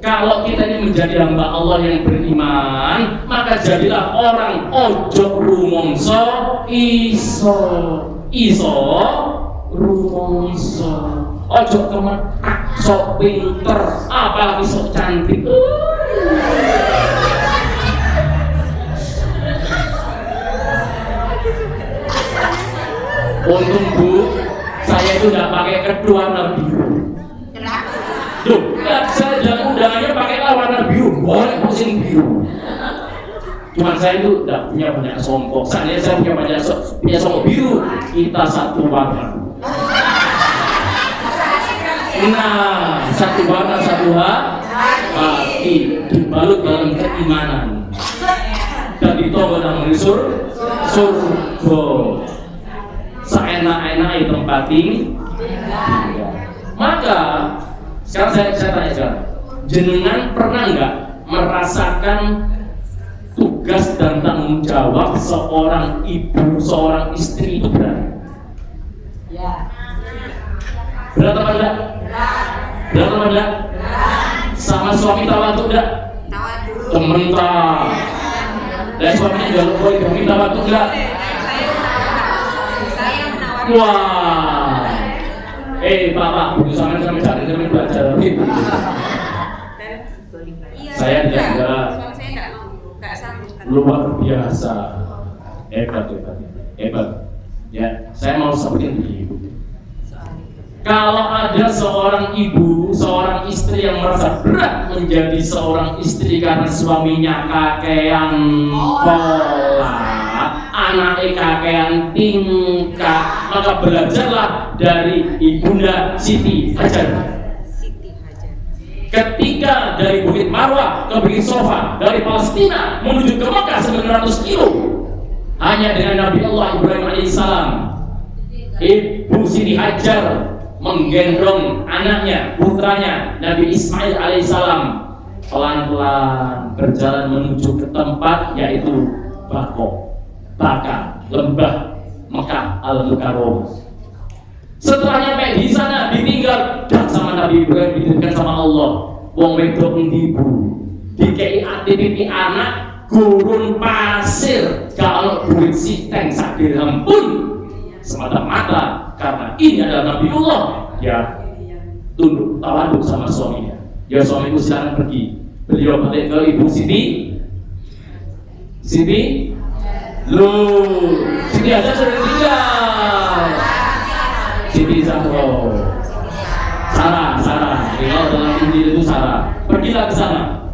kalau kita ini menjadi hamba Allah yang beriman, maka jadilah orang ojo rumongso iso rumongso, ojo kemetak sok pinter, apalagi sok cantik. Untung Bu, saya itu tidak pakai kedua warna biru. Loh, saya jalan undangannya pakai warna biru, boleh pusing biru. Cuman saya itu tidak punya banyak songkok. Saya punya songkok biru. Kita satu warna. Nah, satu warna satu hati dibalut dalam keimanan. Dan ditoba dalam surga. Seenak-enak tempat tinggal. Maka sekarang saya tanya sekarang, jenengan pernah nggak merasakan tugas dan tanggung jawab seorang ibu, seorang istri itu berat? Ya. Berat apa enggak? Berat apa enggak? Sama suami tawadu enggak? Tementar. Dan suaminya juga boleh kami tawadu enggak? Wah, Bapak, Bu sampai cari teman belajar gitu. Saya tidak luar biasa, hebat. Ya, saya mau sebutin begini. Kalau ada seorang ibu, seorang istri yang merasa berat menjadi seorang istri karena suaminya kakean pola, anaknya kakean tingkah, maka belajarlah dari Ibunda Siti Hajar. Ketika dari Bukit Marwah ke Bukit Sofa, dari Palestina menuju ke Mekah 900 kilo, hanya dengan Nabi Allah Ibrahim alaihissalam, Ibu Siti Hajar menggendong anaknya, putranya Nabi Ismail alaihissalam, pelan-pelan berjalan menuju ke tempat yaitu Baka, lembah Mekah al-Mukarramah. Setelah nyampe di sana ditinggal dan sama Nabi Ibrahim, dititipkan sama Allah. Wong wedok ngibu, dikei ATP anak gurun pasir, kalau duit siteng sak dirham pun semata-mata karena ini adalah Nabiullah, ya tunduk tawadu sama suaminya. Ya suamiku silakan pergi. Beliau balik ke Ibu Siti. Loh, Siti aja sudah tinggal. Siti Zahro, Sarah, kalau dalam Injil itu Sarah. Pergilah ke sana.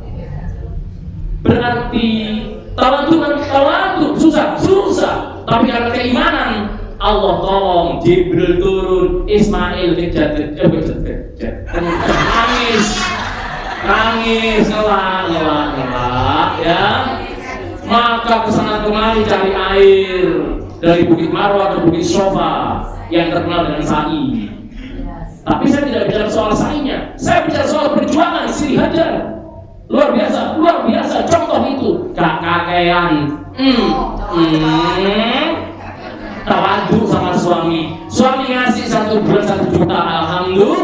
Berarti tawadu susah, tapi karena keimanan Allah tolong, Jibril turun, Ismail kejar, nangis, ngelak, ya. Maka kesana kemari cari air dari Bukit Marwah ke Bukit Sofa yang terkenal dengan sa'i. Tapi saya tidak bicara soal sa'inya, saya bicara soal perjuangan Sri Hajar. Luar biasa. Contoh itu gak kakean. Tawaduk sama suami ngasih 1 bulan 1 juta, alhamdulillah.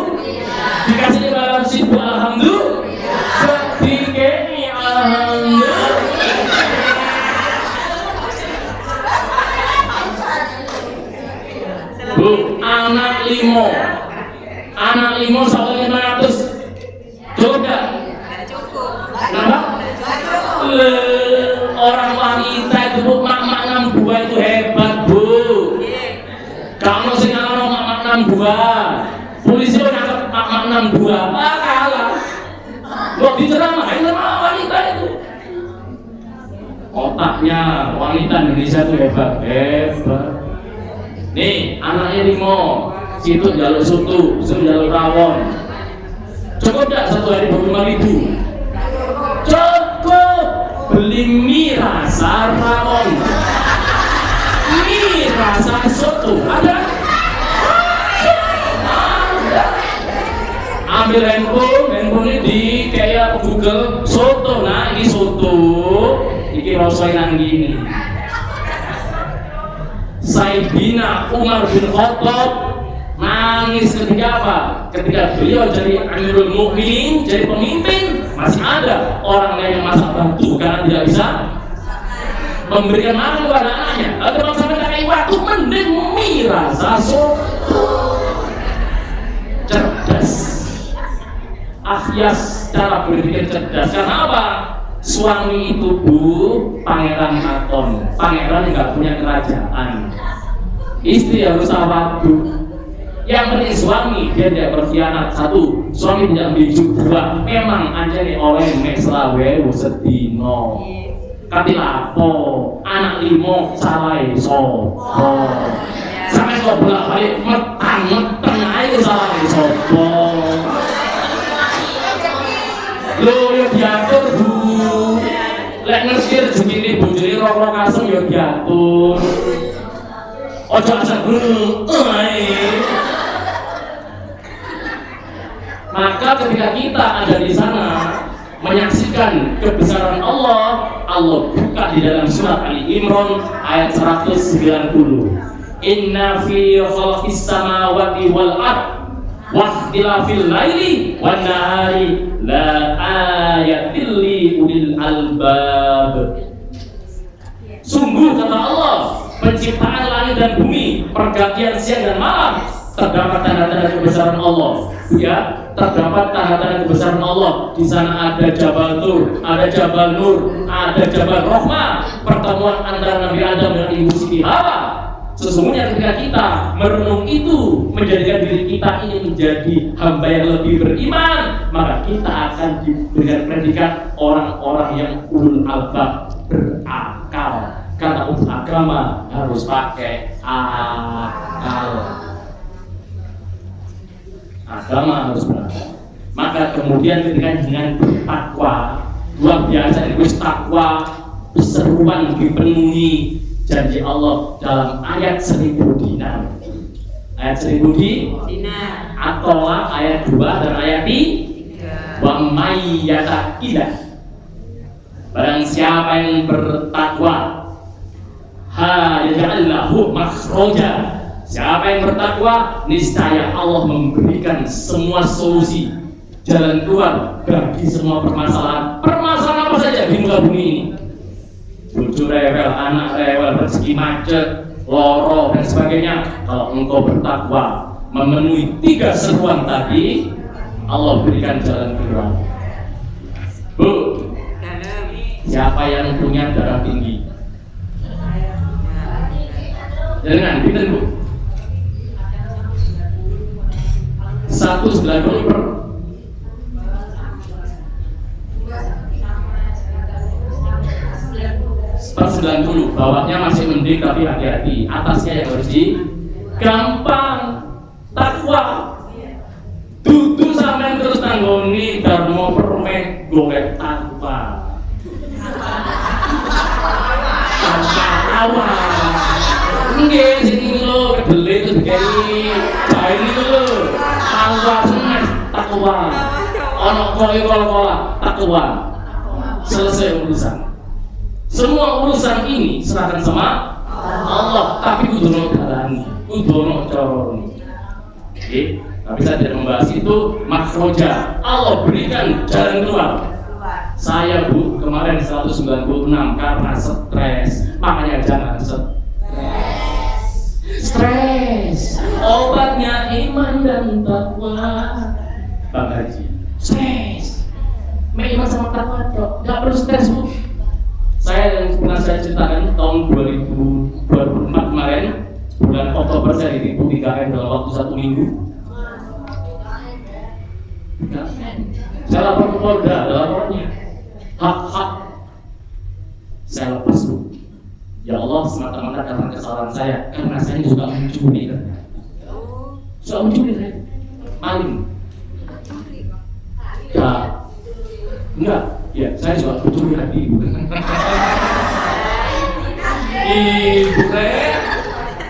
Dikasih 500 ribu, alhamdulillah. Dikeni, alhamdulillah. Bu, anak limo sama 500 cukup gak? Kenapa? Orang wanita itu bu, mak-mak 6 buah itu hebat bu. Kamu sih ngalor mak-mak 6 buah, polisi nangkep mak-mak 6 buah, kalah. Kok diceramain sama wanita itu? Otaknya wanita Indonesia itu hebat. Nih anaknya limo, situ jalur soto, situ jalur rawon. Cukup gak 1 hari 25.000? Cukup. Beli mie rasa rawon, mie rasa soto, ada? Ambil handphone ini di kayak Google soto, nah ini soto, ini rasain gini. Sayyidina Umar bin Khattab nangis ketika apa? Ketika beliau jadi Amirul Mukminin, jadi pemimpin, masih ada orang lain yang masak batu karena tidak bisa memberikan makan kepada anaknya. Lalu teman sampai kayak waktu mending mie rasa soto. Cerdas, Ahyas cara berpikir cerdas. Karena apa? Suami itu bu, pangeran Maton, pangeran yang nggak punya kerajaan. Istri harus tawaduk. Yang penting suami dia tidak berkhianat. 1, suami tidak membijuk. 2, memang anjani oleh mesrawe sedino. Kati lapo, anak limo salai sopo. Sampai kok bolak-balik metang aja salai sopo. Lo yo diatur bu. Lek ngerti rezeki ini bojone rok-rok asem yo diatur. Ojo asal Maka ketika kita ada di sana menyaksikan kebesaran Allah buka di dalam surat Ali Imran ayat 190. Inna fi khalqis samawati wal ard wa ikhtilafil laili wan nahari la ayatil li ulil albab. Sungguh kata Allah, penciptaan langit dan bumi, pergantian siang dan malam, terdapat tanda-tanda kebesaran Allah. Ya, terdapat tanda-tanda kebesaran Allah. Di sana ada Jabal Tur, ada Jabal Nur, ada Jabal Rahmah. Pertemuan antara Nabi Adam dengan Ibu Siti Hawa. Sesungguhnya ketika kita merenung itu, menjadikan diri kita ini menjadi hamba yang lebih beriman, maka kita akan diberikan predikat orang-orang yang ulul albab, berakal. Karena untuk agama harus pakai akal. Agama harus berakal. Maka kemudian ketika dengan bertakwa, luar biasa itu takwa, seruan dipenuhi janji Allah dalam ayat 1000 dinar. Ayat 1000 dinar. At-Tolak ayat 2 dan ayat 3. Wa may yattaqillah. Barang siapa yang bertakwa, yaj'al lahu makhraja. Siapa yang bertakwa, niscaya Allah memberikan semua solusi, jalan keluar bagi semua permasalahan. Permasalahan apa saja di muka bumi ini? Bojo rewel, anak rewel, rezeki macet, loro dan sebagainya. Kalau engkau bertakwa, memenuhi 3 seruan tadi, Allah berikan jalan keluar. Bu, siapa yang punya darah tinggi? Jangan, pinten bu. 190 per 90, bawahnya masih mending tapi hati-hati, atasnya yang harus di gampang takwa. Dudu sampean terus nanggoni dharma permen golek tanpa awal. Nggih sing lho kedele terus dikai jahe niku lho. Tanpa senes takwa. Ana kola takwa. Selesai urusan. Semua urusan ini serahkan sama Allah, tapi kudu dalani, kudu carane. Oke, tapi saya tidak membahas itu makroja. Allah berikan jalan keluar. Saya Bu kemarin 196 karena stres, makanya jangan stres. Obatnya iman dan takwa. Bang Haji, stres. Iman sama takwa dok, nggak perlu stres Bu. Saya yang pernah saya ceritakan tahun 2004 kemarin bulan Oktober saya ditipu 3M dalam waktu 1 minggu. 3M. Saya lapor ke Polda, ada laporannya. Hak saya lepas Bu. Ya Allah semata-mata karena kesalahan saya, karena saya juga mencuri kan. Suka mencuri saya, maling. Ya, enggak. Ya, saya juga mencuri lagi Ibu. Ibu saya,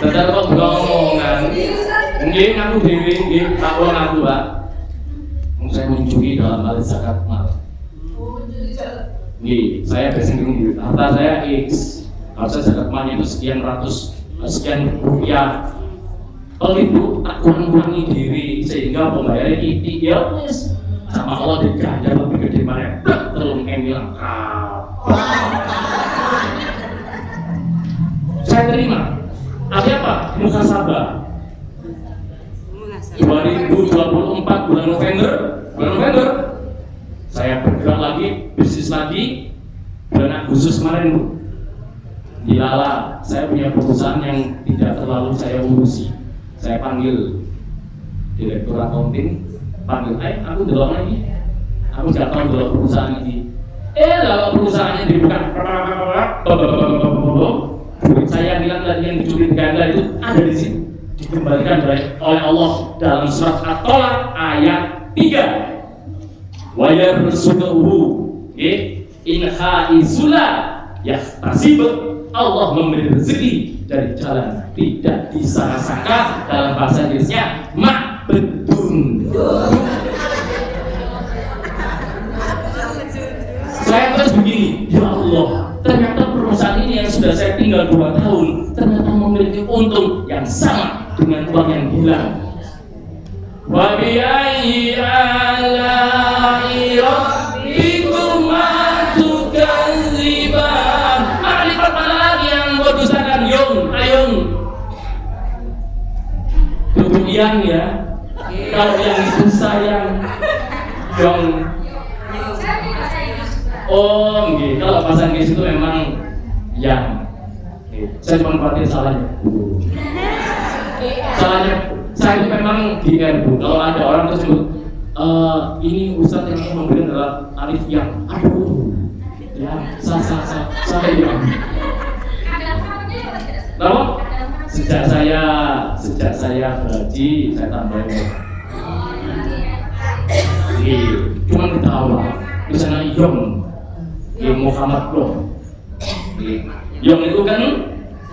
dadar kok ngomongan. Nggih ngaku dhewe nggih, kawula ngaku Pak. Saya mencuri dalam hal zakat mal. Nggih, saya biasanya ngomong harta saya X. Harusnya zakat malnya itu sekian rupiah. Pelit Bu, tak kurangi diri sehingga pembayarannya titik ya wis. Sama Allah diganjar lebih gede mana? Telung lengkap. Saya terima. Artinya apa? Muhasabah. 2024 bulan November, saya bergerak lagi, bisnis lagi. Bulan Agustus kemarin Bu, dilala. Saya punya perusahaan yang tidak terlalu saya urusi. Saya panggil direktur accounting, panggil, aku delok lagi. Aku nggak tahu delok perusahaan ini. Lalu perusahaannya dibuka. Duit saya bilang tadi yang dicuri ganda itu ada di sini. Dikembalikan oleh Allah dalam surat At-Tolak ayat 3. Wa yarzuquhu in khaizula yahtasib. Allah memberi rezeki dari jalan tidak disangka, dalam bahasa Inggrisnya ma'bedun. Saya terus begini, ya Allah, ternyata perusahaan ini yang sudah saya tinggal 2 tahun ternyata memiliki untung yang sama dengan uang yang hilang. Wa bi ayyi ala'i rabbikuma tukadziban. Mana nikmat mana lagi yang kau dustakan? Ayung. Tutup yang ya. Kalau yang itu sayang, Yong. Oh, gitu. Kalau bahasa Inggris itu memang yang. Saya cuma perhatiin salahnya. Saya itu memang di Bu. Kalau ada orang tersebut, ini Ustadz yang akan memberikan adalah alif yang. Aduh, ya, saya yang. Lalu sejak saya berhaji, saya tambahin. Cuma ketawa. Di sana Yong. Muhammad Bro. Yong itu kan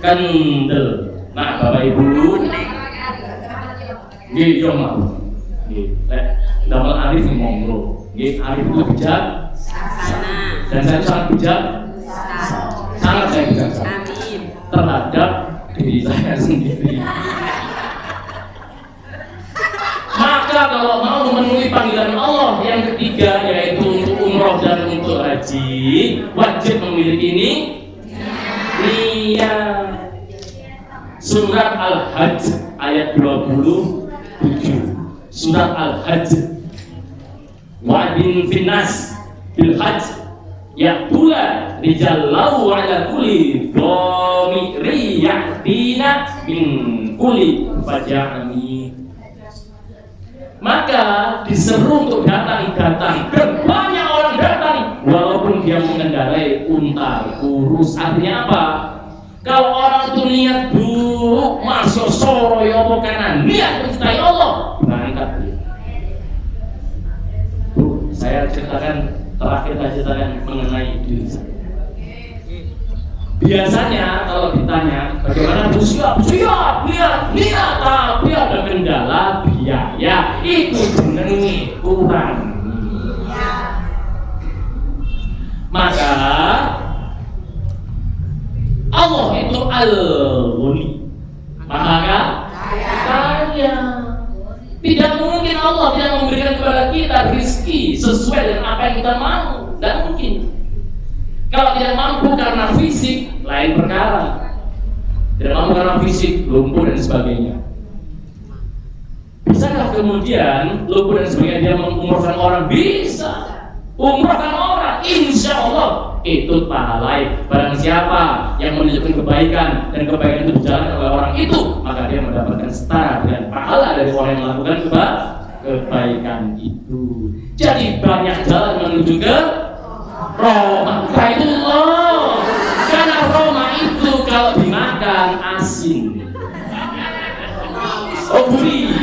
kandel. Nah, Bapak Ibu, Yong mau. Dalam Arif ngomong, Arif itu bijak, dan saya sangat bijak, sangat saya bijak terhadap diri saya sendiri. Maka kalau mau memenuhi panggilan Allah yang ketiga, yaitu untuk umroh dan untuk haji, wajib memiliki ini niat. Surat Al-Hajj ayat 27. Surat Al-Hajj. Wa'adin finnas bil hajj ya'tula rijallahu ala kulli dhamiri ya'tina min kulli faja'ami. Maka diseru untuk datang dan banyak orang datang walaupun dia mengendarai unta kurus. Artinya apa? Kalau orang itu niat masuk soro ya apa karena niat mencintai Allah, berangkat dia. Bu, saya terakhir ceritakan mengenai diri saya. Biasanya kalau ditanya bagaimana Bu, siap, niat, tapi ada kendala biaya, itu jenenge kurang. Maka Allah itu Al-Ghani, Maha Kaya. Tidak mungkin Allah tidak memberikan kepada kita rezeki sesuai dengan apa yang kita mau. Tidak mungkin. Kalau tidak mampu karena fisik, lain perkara. Tidak mampu karena fisik, lumpuh dan sebagainya. Bisakah kemudian lumpuh dan sebagainya dia mengumrohkan orang? Bisa. Umrohkan orang, insya Allah itu pahalai. Barang siapa yang menunjukkan kebaikan dan kebaikan itu berjalan oleh orang itu, maka dia mendapatkan setara dengan pahala dari orang yang melakukan kebaikan itu. Jadi banyak jalan menuju ke Roma, Baitullah. Karena Roma itu kalau dimakan asin. Oh gurih.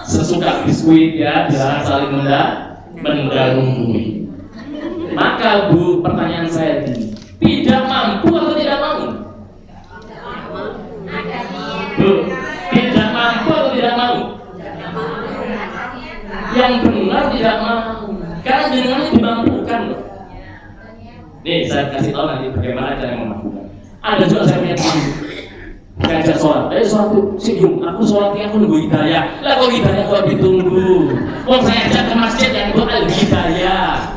Sesuka biskuit ya, jangan saling mendahului. Maka Bu, pertanyaan saya ini, tidak mampu atau tidak mau? Bu, tidak mampu atau tidak mau? Yang benar tidak mau, karena jenengan dimampukan loh. Nih saya kasih tahu nanti bagaimana cara memampukan. Ada juga saya punya teman ngajak sholat, sholat tuh singgung, aku sholatnya aku nunggu hidayah. Lah kok hidayah kok ditunggu? Wong saya ajak ke masjid yang itu al-hidayah.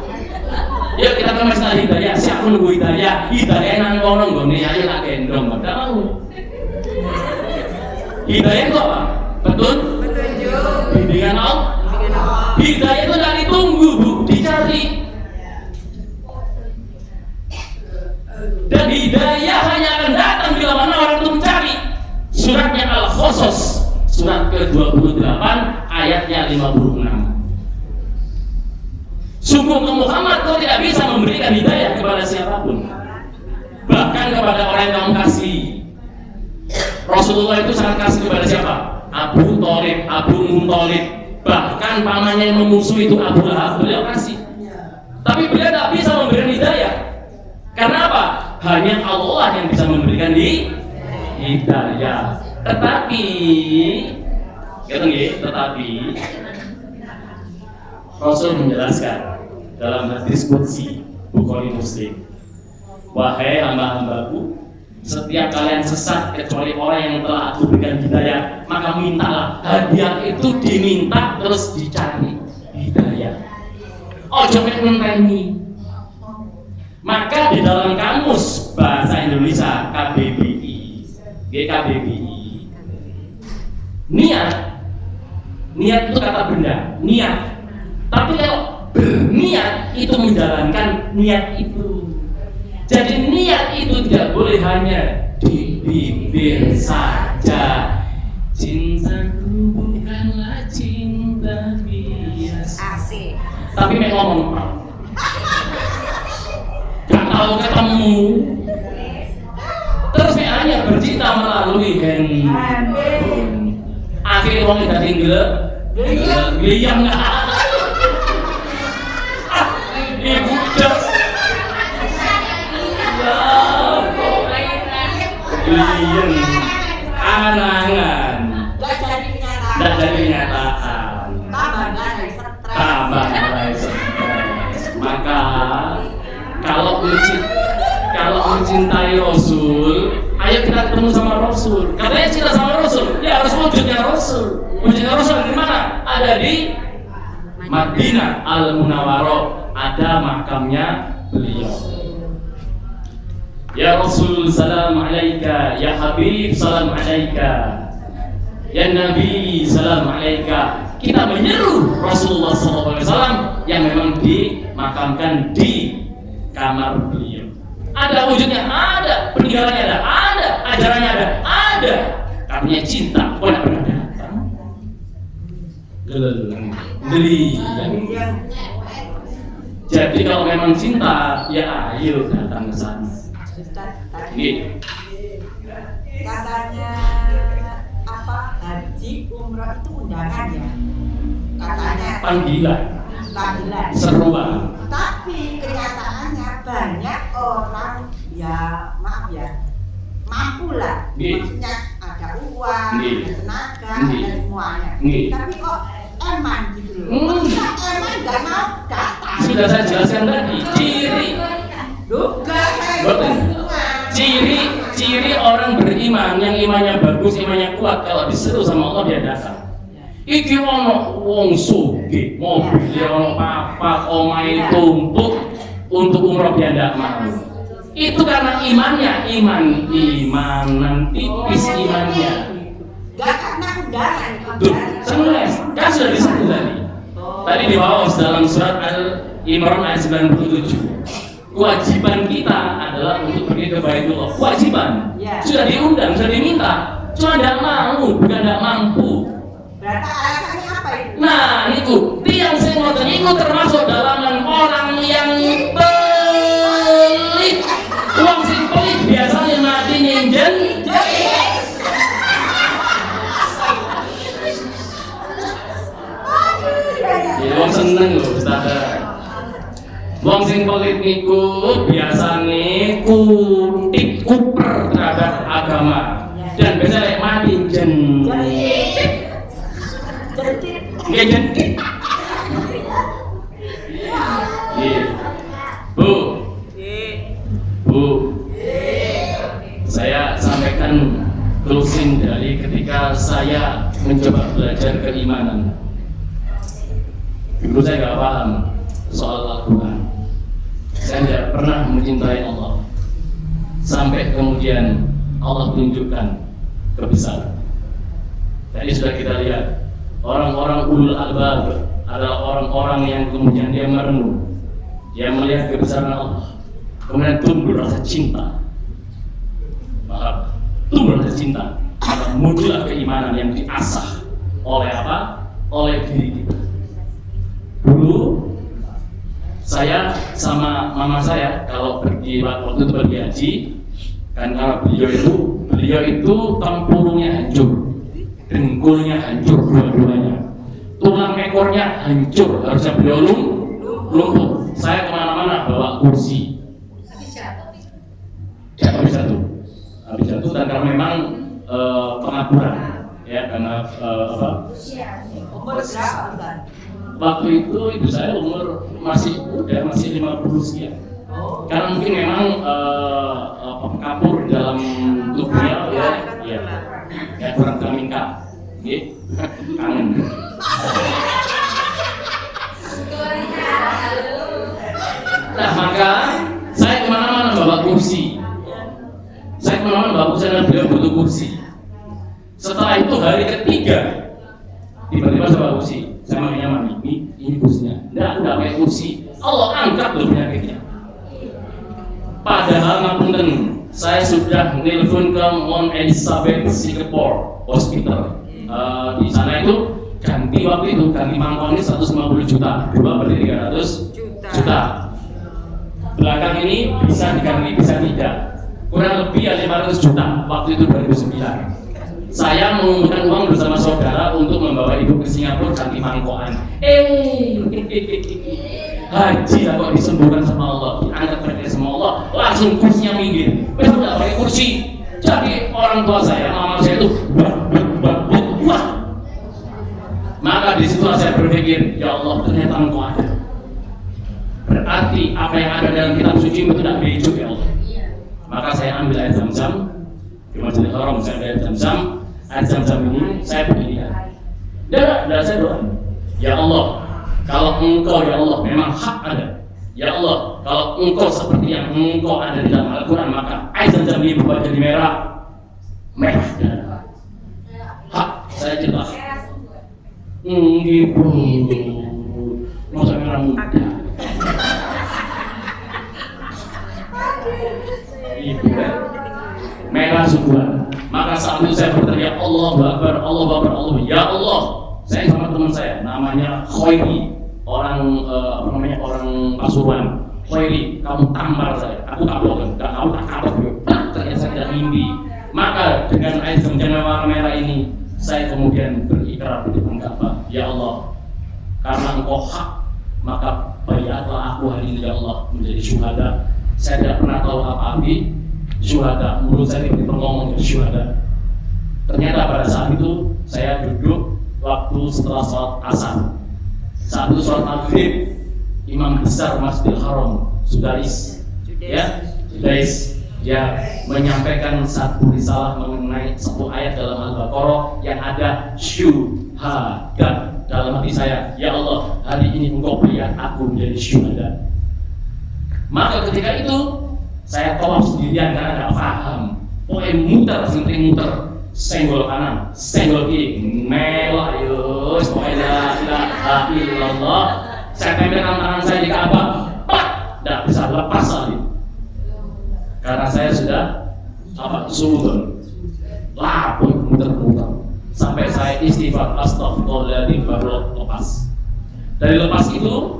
Yuk kita ke masjid al-hidayah, siapa nunggu hidayah? Hidayah nang kono nggone ayo tak gendong, enggak mau. Hidayah itu apa? Betul? Bimbingan Allah. Hidayah itu tidak ditunggu, Bu, dicari. Dan hidayah hanya akan datang bila mana orang itu mencari. Suratnya Al-Qasas, surat ke-28 ayatnya 56. Sungguh Muhammad kau tidak bisa memberikan hidayah kepada siapapun, bahkan kepada orang yang kamu kasih. Rasulullah itu sangat kasih kepada siapa? Abu Thalib, Abu Muthalib, bahkan pamannya yang memusuhi itu Abu Lahab, beliau kasih. Tapi beliau tidak bisa memberikan hidayah. Karena apa? Hanya Allah yang bisa memberikan hidayah. Tetapi Rasul menjelaskan dalam hadis qudsi Bukhari Muslim, wahai hamba-hambaku, setiap kalian sesat kecuali orang yang telah aku berikan hidayah, maka mintalah. Hadiah itu diminta terus dicari hidayah. Ojo ngenteni. Maka di dalam kamus bahasa Indonesia KBBI, niat itu kata benda, niat. Tapi kalau berniat itu menjalankan niat itu. Jadi niat itu tidak boleh hanya di bibir saja. Cintaku bukanlah cinta biasa. Asik. Tapi ngomong gak tahu ketemu. Terus hanya bercinta melalui handphone. Akhirnya orang tidak tinggal yang ibu das Lian angan-angan tidak jadi kenyataan, tambah stres. Maka kalau mencintai Rasul, ayo kita ketemu sama Rasul. Katanya cinta sama Rasul, ya harus wujudnya Rasul. Wujudnya Rasul di mana? Ada di Madinah Al-Munawwarah, ada makamnya beliau. Ya Rasul salam alaika, ya Habib salam alaika, ya Nabi salam alaika. Kita menyeru Rasulullah SAW yang memang dimakamkan di kamar beliau. Ada wujudnya, ada peninggalannya, ada ajarannya, ada. Katanya cinta, kok tidak pernah datang. Geli. Jadi kalau memang cinta, ya ayo datang ke sana. Ustaz, Nggih. katanya apa haji umroh itu undangan ya, katanya Panggilan, seruan. tapi kenyataannya banyak orang ya maaf ya mampu lah, maksudnya ada uang, ada tenaga, ada semuanya, tapi kok eman gitu loh. Eman nggak mau datang. Sudah saya jelaskan tadi, ciri orang beriman yang imannya bagus, imannya kuat, kalau diseru sama Allah dia datang. Iki ono wong sugih, mobilnya ono papat, omahe tumpuk untuk umroh dia ndak mau. Itu karena imanan tipis imannya. Gak karena undangan. Senulis, kan sudah disebut tadi. Tadi dibahas dalam surat Al-Imran ayat 97. Kewajiban kita adalah untuk pergi ke Baitullah. Kewajiban. Sudah diundang, sudah diminta. Cuma tidak mau, bukan tidak mampu. Berarti alasannya apa itu? Nah, itu tiang saya ngoten itu termasuk dalam orang yang pelit. Uang sing pelit biasanya mati nyenjen. Ya, uang seneng loh, Ustaz. Wong sing pelit niku biasane kuper terhadap agama dan biasanya mati jentik. Bu, saya sampaikan closing dari ketika saya mencoba belajar keimanan. Dulu saya nggak paham soal Al-Quran. Saya tidak pernah mencintai Allah sampai kemudian Allah tunjukkan kebesaran. Tadi sudah kita lihat orang-orang ulul albab adalah orang-orang yang kemudian dia merenung, dia melihat kebesaran Allah, kemudian tumbuh rasa cinta. Tumbuh rasa cinta, maka muncullah keimanan yang diasah oleh apa? Oleh diri kita. Dulu saya sama mama saya kalau pergi waktu itu pergi haji, kan karena beliau itu tempurungnya hancur, dengkulnya hancur dua-duanya, tulang ekornya hancur, harusnya beliau lumpuh. Saya kemana-mana bawa kursi, habis jatuh dan karena memang pengaburan, ya karena Umur berapa? Waktu itu ibu saya umur masih muda, masih 50 sekian. Karena mungkin memang kapur dalam tubuhnya ya kurang vitamin K, kangen. Nah maka saya kemana-mana bawa kursi. Dan beliau butuh kursi. Setelah itu hari ketiga tiba-tiba saya bawa kursi. Saya makanya mami, ini kursinya. Udah pakai kursi. Allah angkat loh penyakitnya. Padahal ngapunten, saya sudah nelpon ke Mount Elizabeth Singapore Hospital. Di sana itu ganti mangkok ini 150 juta, dua berarti 300 juta. Belakang ini bisa diganti, bisa tidak. Kurang lebih ya 500 juta. Waktu itu 2009. Saya mengumpulkan uang bersama saudara untuk membawa ibu ke Singapura ganti mangkokan. Haji lah kok disembuhkan sama Allah, diangkat percaya sama Allah, langsung kursinya minggir. Besok nggak pakai kursi. Jadi orang tua saya, mama saya itu wah. Maka di situ saya berpikir, ya Allah ternyata Engkau ada. Berarti apa yang ada dalam kitab suci itu tidak begitu ya Allah. Maka saya ambil air Zam-Zam di Masjidil Haram, saya ambil air Zam-Zam. Air Zam-Zam ini saya begini. Dan saya doa, ya Allah, kalau Engkau ya Allah memang hak ada. Ya Allah, kalau Engkau seperti yang Engkau ada di dalam Al-Quran, maka air Zam-Zam ini berubah jadi merah. Hak saya jelas. Gitu. Masa merah muda. Ibu merah sungguhan. Maka saat itu saya berteriak Allahu Akbar, Allahu Akbar, Allah. Ya Allah, saya sama teman saya namanya Khoiri, orang orang Pasuruan. Khairi, kamu tampar saya, aku kapok, gak tahu tak kapok dulu. Ternyata saya tidak mimpi. Maka dengan air zam-zam warna merah ini, saya kemudian berikrar di depan Ka'bah, ya Allah, karena Engkau hak, maka bayarlah aku hari ini ya Allah menjadi syuhada. Saya tidak pernah tahu apa arti syuhada, mulut saya tiba-tiba ngomong syuhada. Ternyata pada saat itu saya duduk waktu setelah sholat asar. Saat itu sholat maghrib, Imam besar Masjidil Haram Sudais, dia menyampaikan satu risalah mengenai satu ayat dalam Al-Baqarah yang ada syuhada. Dalam hati saya, ya Allah, hari ini Engkau berikan aku menjadi syuhada. Maka ketika itu saya tawaf sendirian karena tidak paham. Pokoknya muter, senggol kanan, senggol kiri, melok ayo, pokoknya la ilaha illallah. Saya tempelkan tangan saya di Ka'bah, tidak bisa lepas lagi. Karena saya sudah suudon, lapor muter-muter, sampai saya istighfar, astagfirullahaladzim, baru lepas. Dari lepas itu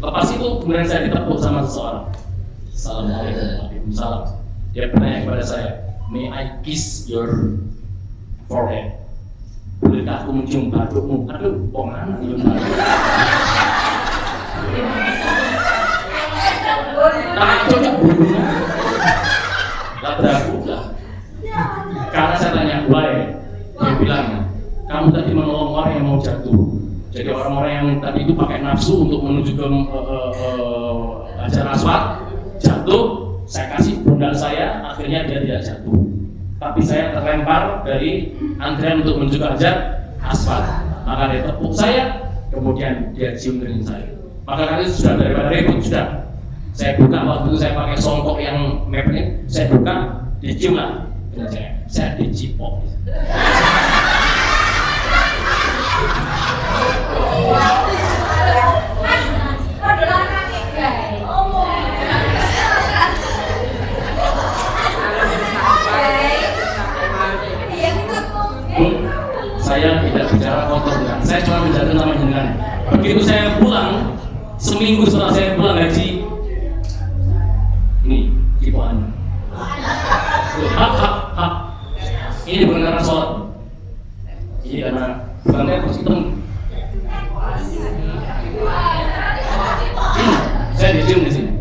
kemudian saya ditepuk sama seseorang. Assalamualaikum warahmatullahi wabarakatuh. Dia bertanya kepada saya, may I kiss your forehead? Bolehkah aku mencium batukmu? Aduh, kok mana nyium baduk? Tak cocok bulunya. Tak beragulah. Karena saya tanya, why? Dia bilang, kamu tadi menolong orang yang mau jatuh. Jadi orang-orang yang tadi itu pakai nafsu untuk menuju ke Hajar Aswad, jatuh. Saya kasih bundal saya, akhirnya dia tidak jatuh. Tapi saya terlempar dari antrian untuk menuju ke Hajar Aswad. Maka dia tepuk saya, kemudian dia cium kening saya. Maka kali itu sudah daripada ribut sudah. Saya buka waktu itu saya pakai songkok yang mepet, saya buka, dicium lah. Saya dicipok. Saya tidak bicara kotor, kan? Saya cuma bicara sama jenengan. Begitu saya pulang, seminggu setelah saya pulang gaji, ini cipokan. Hak. Ini bukan karena sholat, ini karena bukan karena positif. Ini saya dicium di sini.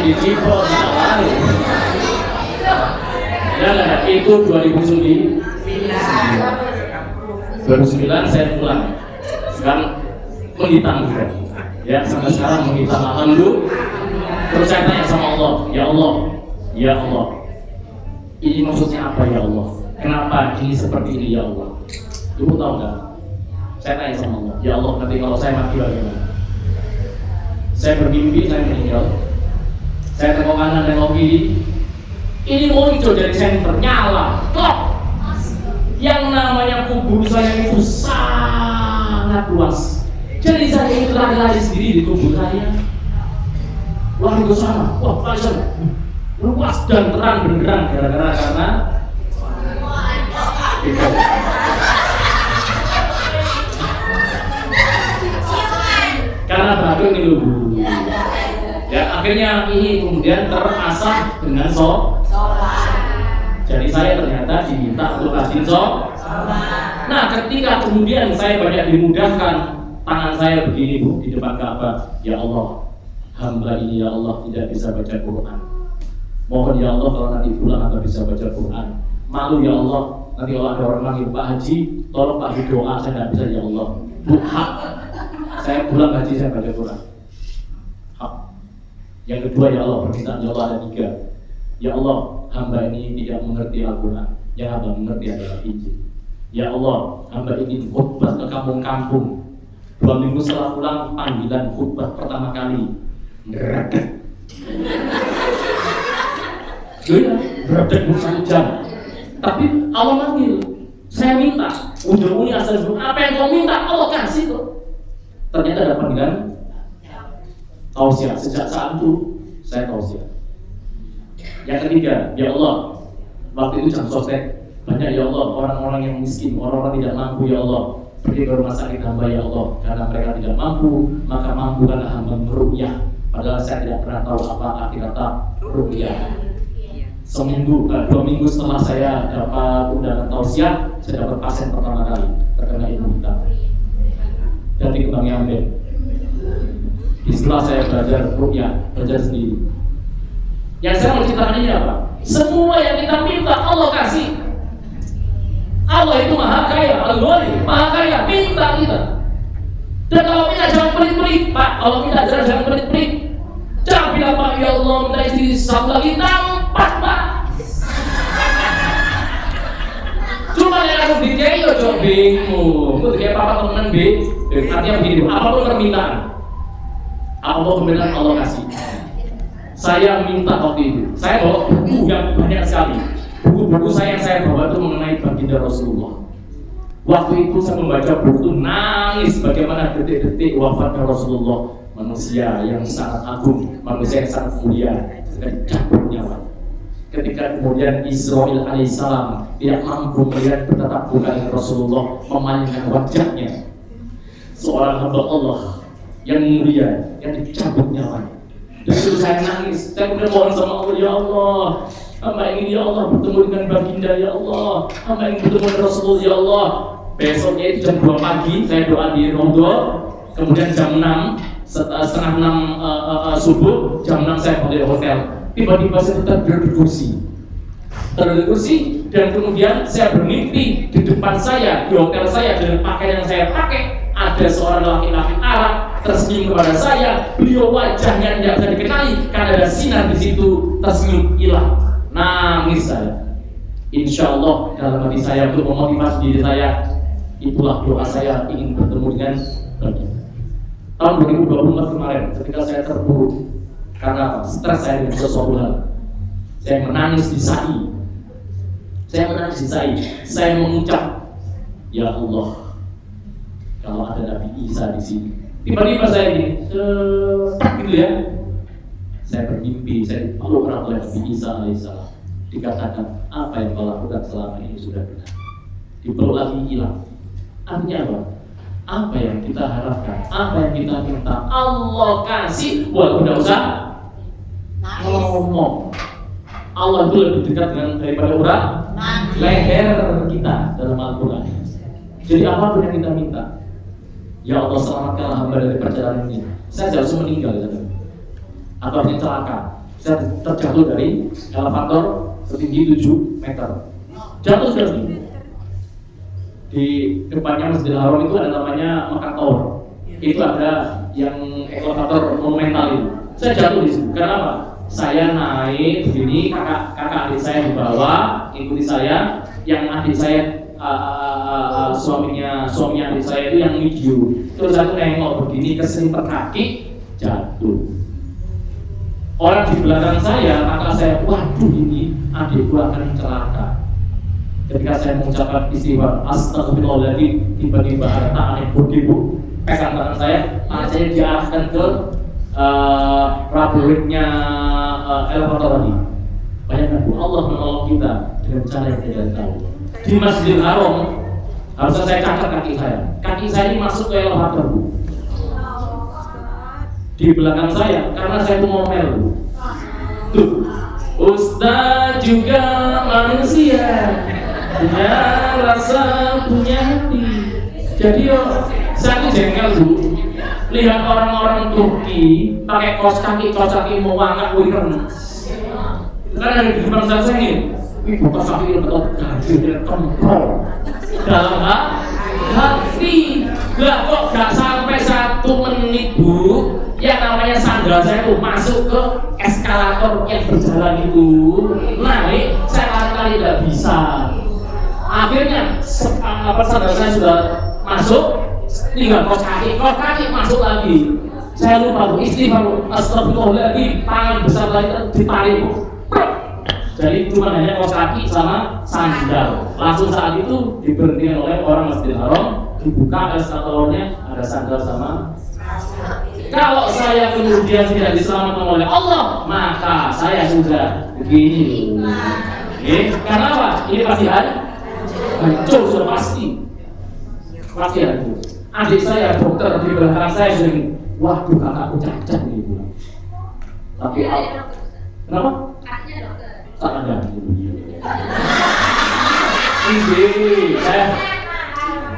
Dicipok tidak lalu. Ya, itu 2009 saya pulang. Sekarang menghitam juga. Ya, sampai sekarang menghitam, alhamdulillah. Terus saya tanya sama Allah, ya Allah, ini maksudnya apa ya Allah? Kenapa ini seperti ini ya Allah? Ibu tahu nggak? Saya tanya sama Allah, ya Allah, nanti kalau saya mati bagaimana? Saya bermimpi saya meninggal. Saya tengok kanan, tengok kiri. Ini muncul dari senter, nyala, klop. Yang namanya kubur saya itu sangat luas. Jadi saya itu lari-lari sendiri di kubur saya. Lari ke sana, wah pasir, luas dan terang benderang gara-gara karena karena batu ini lubuh. Ya, akhirnya ini kemudian terasah dengan sholat. Jadi saya ternyata diminta untuk rajin sholat. Nah, ketika kemudian saya banyak dimudahkan, tangan saya begini Bu di depan Ka'bah. Ya Allah, hamba ini ya Allah tidak bisa baca Quran. Mohon ya Allah kalau nanti pulang atau bisa baca Quran. Malu ya Allah, nanti kalau ada orang manggil Pak Haji, tolong Pak Haji doa, saya tidak bisa ya Allah. Bu, hak. Saya pulang haji saya baca Quran. Hak. Yang kedua ya Allah, permintaan ya Allah ada 3. Ya Allah, hamba ini tidak mengerti Al-Quran. Yang hamba mengerti adalah Injil. Ya Allah, hamba ingin khutbah ke kampung-kampung. 2 minggu setelah pulang, panggilan khutbah pertama kali. Beradek. Ya, beradek 1 jam. Tapi Allah manggil, saya minta. Ujung-ujungnya asal apa yang kau minta, Allah kasih tuh. Ternyata ada panggilan tausiah. Sejak saat itu saya tausiah. Yang ketiga, ya Allah, waktu itu jam sostek banyak ya Allah orang-orang yang miskin, orang-orang tidak mampu ya Allah, pergi ke rumah sakit hamba ya Allah, karena mereka tidak mampu, maka mampukanlah hamba meruqyah. Padahal saya tidak pernah tahu apa arti kata ruqyah. Seminggu, 2 minggu setelah saya dapat undangan tausiah, saya dapat pasien pertama kali terkena ilmu hitam dari Kembang Yamben. Setelah saya belajar ruqyah, belajar sendiri. Yang saya mau ceritakan ini apa? Semua yang kita minta Allah kasih. Allah itu maha kaya, Al-Ghani, maha kaya, minta kita. Dan kalau minta jangan pelit-pelit, Pak. Kalau minta jangan pelit-pelit. Jangan bilang Pak, ya Allah minta istri satu lagi, nampak Pak. Cuma yang aku dikei yo jok bingung. Itu kayak papa temen artinya begini, apapun permintaan, apapun permintaan Allah kasih. Saya minta waktu itu, saya bawa buku yang banyak sekali. Buku-buku yang saya bawa itu mengenai baginda Rasulullah. Waktu itu saya membaca buku itu nangis bagaimana detik-detik wafatnya Rasulullah, manusia yang sangat agung, manusia yang sangat mulia, dicabut nyawa. Ketika kemudian Israil alaihissalam tidak mampu melihat bertatap muka dengan Rasulullah, memalingkan wajahnya, seorang hamba Allah yang mulia yang dicabut nyawanya. Dan itu saya nangis, saya kemudian mohon sama Allah, ya Allah, hamba ingin ya Allah bertemu dengan baginda ya Allah, hamba ingin bertemu dengan Rasulullah ya Allah. Besoknya itu jam 2 pagi saya doa di Rondo, kemudian jam 6 setengah 6 subuh, jam 6 saya balik hotel. Tiba-tiba saya tertidur di kursi, dan kemudian saya bermimpi di depan saya di hotel saya dengan pakaian yang saya pakai ada seorang laki-laki Arab tersenyum kepada saya. Beliau wajahnya tidak bisa dikenali karena ada sinar di situ, tersenyum hilang. Nangis saya. Insya Allah dalam hati saya untuk memotivasi diri saya, itulah doa saya ingin bertemu dengan baginda. Tahun 2024 kemarin ketika saya terpuruk karena stres saya dengan sesuatu hal, saya menangis di sa'i. Saya mengucap, ya Allah, kalau ada Nabi Isa di sini. Tiba-tiba saya gini, gitu ya. Saya bermimpi, saya dipeluk oleh Nabi Isa alaihissalam. Dikatakan, apa yang kau lakukan selama ini sudah benar. Dipeluk lagi hilang. Artinya apa? Apa yang kita harapkan, apa yang kita minta, Allah kasih, walaupun tidak usah ngomong. Allah itu lebih dekat daripada orang leher kita dalam Al-Quran. Jadi apapun yang kita minta, ya Allah selamatkanlah hamba dari perjalanan ini. Saya harus meninggal atau harus celaka. Saya terjatuh dari elevator setinggi 7 meter. Jatuh sekali. Di depannya Masjidil Haram itu ada namanya Makkah Tower. Itu ada yang elevator monumental itu. Saya jatuh di situ. Kenapa? Saya naik begini, kakak adik saya di bawah, ikuti saya. Yang adik saya, suaminya adik saya itu yang video. Terus aku nengok begini, kesenter kaki, jatuh. Orang di belakang saya, kakak saya, waduh ini adikku akan celaka. Ketika saya mengucapkan istighfar, astagfirullahaladzim, tiba-tiba ada tangan yang berdiri, pegang tangan saya diarahkan ke rubbernya elevator tadi. Bayangkan Bu, Allah menolong kita dengan cara yang kita tahu. Di Masjidil Haram, harusnya saya catat kaki saya ini masuk ke elevator Bu. Di belakang saya, karena saya itu ngomel Bu. Tuh, Ustaz juga manusia, punya rasa, punya hati. Jadi saya tuh jengkel Bu, lihat orang-orang Turki pakai kaos kaki mau wangat wiren. Karena di depan saya ini, kaos kaki betul ganti dan kempol dalam hati. Lah kok gak sampai 1 menit Bu, yang namanya sandal saya tuh masuk ke eskalator yang berjalan itu, naik saya lari-lari tidak bisa. Akhirnya sandal saya sudah masuk, tinggal kaos kaki masuk lagi. Saya lupa Bu, istighfar, astagfirullahaladzim, tangan besar lagi ditarik. Jadi cuma hanya kaos kaki sama sandal. Langsung saat itu diberhentikan oleh orang Masjidil Haram, dibuka eskalatornya ada sandal sama. Kalau saya kemudian tidak diselamatkan oleh Allah, maka saya sudah begini. Karena apa? Ini pasti hancur, sudah pasti hancur. Adik saya dokter di belakang saya sering, waduh kakakku cacat ini pulang. Tapi kenapa? Tak ada. Ini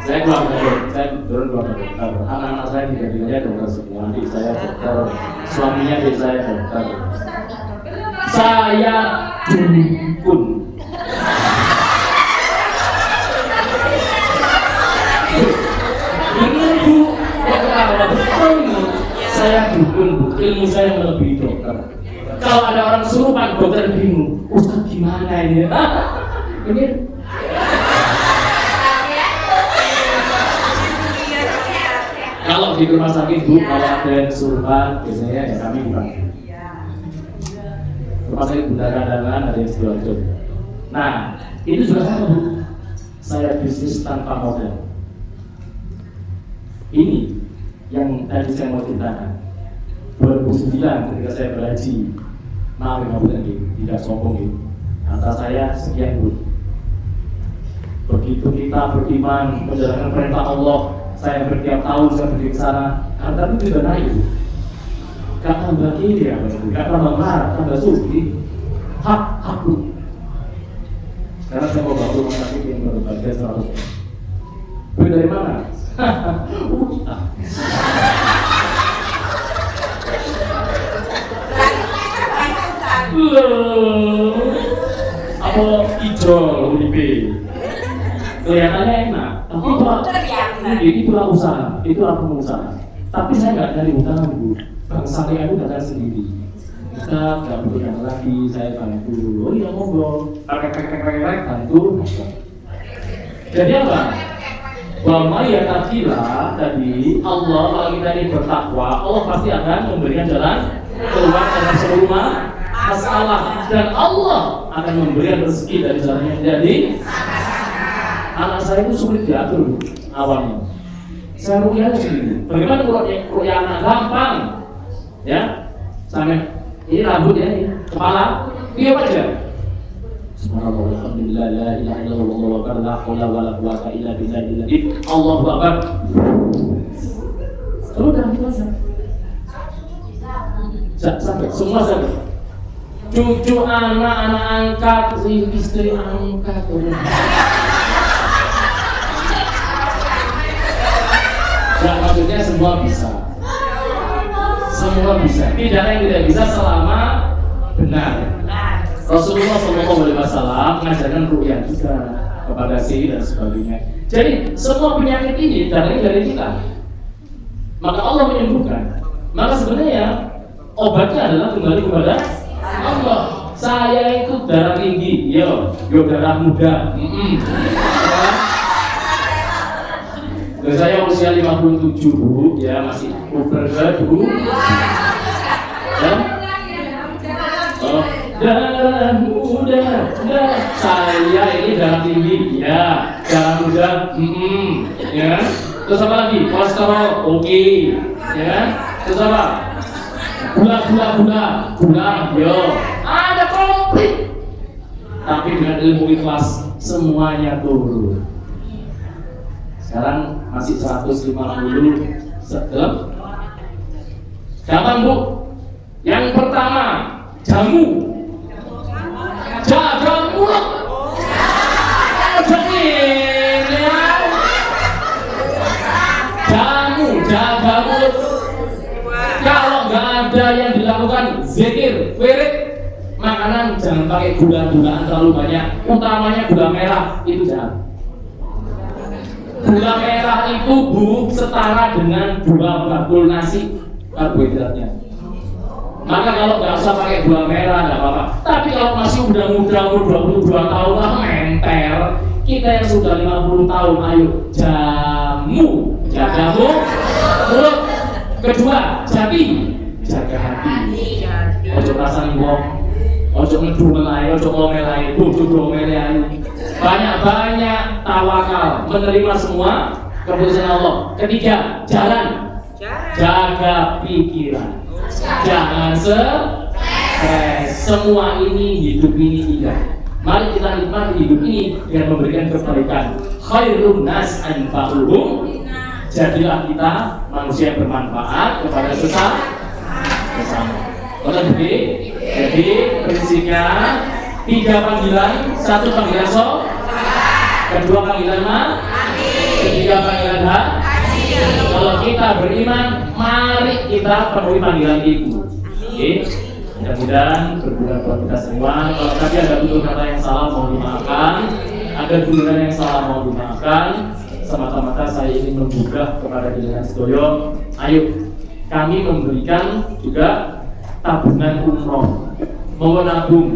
saya keluar dokter. Anak-anak saya tiga-tiganya dokter semua. Adik saya dokter, suaminya adik saya dokter. Saya dukun. Benar Bu, betul ini. Saya dukun Bu, ilmu saya melebihi dokter. Kalau ada orang suruhan dokter bingung, Ustaz gimana ini? Ini kalau di rumah sakit Bu, kalau ada yang kesurupan, biasanya ya kami dipanggil. Rumah sakit Bunda Kandangan ada yang Sidoarjo. Nah, itu juga sama Bu. Saya bisnis tanpa modal. Ini yang tadi saya mau ceritakan. 2009 ketika saya berhaji, maaf ya Bu, tidak sombong gitu. Kata saya sekian Bu. Begitu kita beriman menjalankan perintah Allah, saya bertiap tahun saya pergi ke sana, harta itu tidak naik. Gak tambah kiri ya, gak tambah marah, tambah suci. Hak Bu. Sekarang saya mau bantu rumah sakit yang berbagai 100. Bu dari mana? Apa hijau lebih? Kelihatannya enak, tapi itulah usaha, itulah pengusaha. Tapi saya nggak dari utang Bu, Bang Syariah itu datang sendiri. Kita nggak butuh yang lagi, saya bantu. Oh iya monggo, bantu. Jadi apa? Bahwa ya tadi Allah kalau kita ini bertakwa, Allah pasti akan memberikan jalan keluar dari semua masalah, dan Allah akan memberikan rezeki dari jalannya. Jadi anak saya itu sulit diatur awalnya. Saya rukyah sendiri. Bagaimana kalau rukyah anak gampang? Ya, sampai ini rambut ya, ini kepala, dia aja. Subhanallah, alhamdulillah, la ilaha illallah, wallahu akbar, la haula wala quwwata illa billah. Allahu akbar. Sudah selesai. Sampai semua sampai. Cucu anak angkat, istri angkat. Ya, maksudnya semua bisa. Semua bisa. Tidak ada yang tidak bisa selama benar. Rasulullah SAW mengajarkan ru'yah juga kepada sihir dan sebagainya. Jadi semua penyakit ini datangnya dari kita. Maka Allah menyembuhkan. Maka sebenarnya obatnya adalah kembali kepada Allah. Saya itu darah tinggi, yo darah muda. Saya usia 57 Bu, ya masih puber Bu. Ya. Oh, darah muda. Saya ini darah tinggi, ya. Darah muda, ya. Terus apa lagi? Kolesterol, oke. Ya. Terus apa? Gula, yo. Ada komplit. Tapi dengan ilmu ikhlas semuanya turun. Sekarang masih 150 sedep. Gampang Bu. Yang pertama, jamu. Jaga mulut. Jamu, jaga mulut. Kalau nggak ada yang dilakukan zikir, wirid, makanan jangan pakai gula-gulaan terlalu banyak. Utamanya gula merah, itu jangan. Gula merah itu Bu setara dengan 2 bakul nasi karbohidratnya. Maka kalau nggak usah pakai gula merah nggak apa-apa. Tapi kalau masih udah muda, umur 22 tahun lah mentel, kita yang sudah 50 tahun, ayo jamu, jaga mulut. Kedua, jaga hati. Ojo pasang wong, ojo ngedumel, ojo ngomel, bodoh ngomel. Banyak-banyak tawakal, menerima semua keputusan Allah. Ketiga, jalan. Jaga pikiran. Jangan stres. Semua ini, hidup ini indah. Mari kita nikmati hidup ini dengan memberikan kebaikan. Khairun nas anfa'uhum. Jadilah kita manusia yang bermanfaat kepada sesama. Jadi prinsipnya 3 panggilan, 1 panggilan kedua panggilan ketiga panggilan Kalau kita beriman, mari kita penuhi panggilan itu. Mudah-mudahan berguna buat kita semua. Kalau tadi ada tutur kata yang salah, mohon dimaafkan. Ada tulisan yang salah, mohon dimaafkan. Semata-mata saya ingin membuka kepada jenengan sedoyo. Ayo, kami memberikan juga tabungan umroh. Mohon nabung.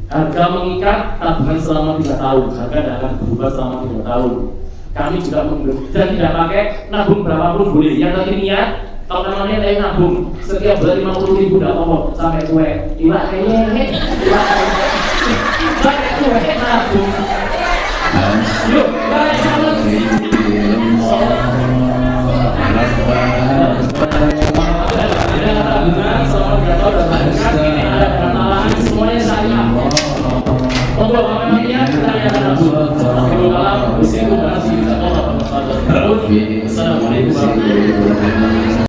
Harga mengikat tabungan selama 3 tahun. Harga tidak akan berubah selama 3 tahun. Kami juga memberi dan tidak pakai nabung berapapun boleh. Yang nanti niat, kalau namanya saya nabung setiap bulan 50.000 tidak apa-apa sampai tua. Iwak tua nabung. Yuk, balik sama. Tabungan selama 3 tahun dan bahkan ini ada permasalahan semuanya saya. Untuk apa-apa kita akan nabung. Assalamualaikum warahmatullahi wabarakatuh.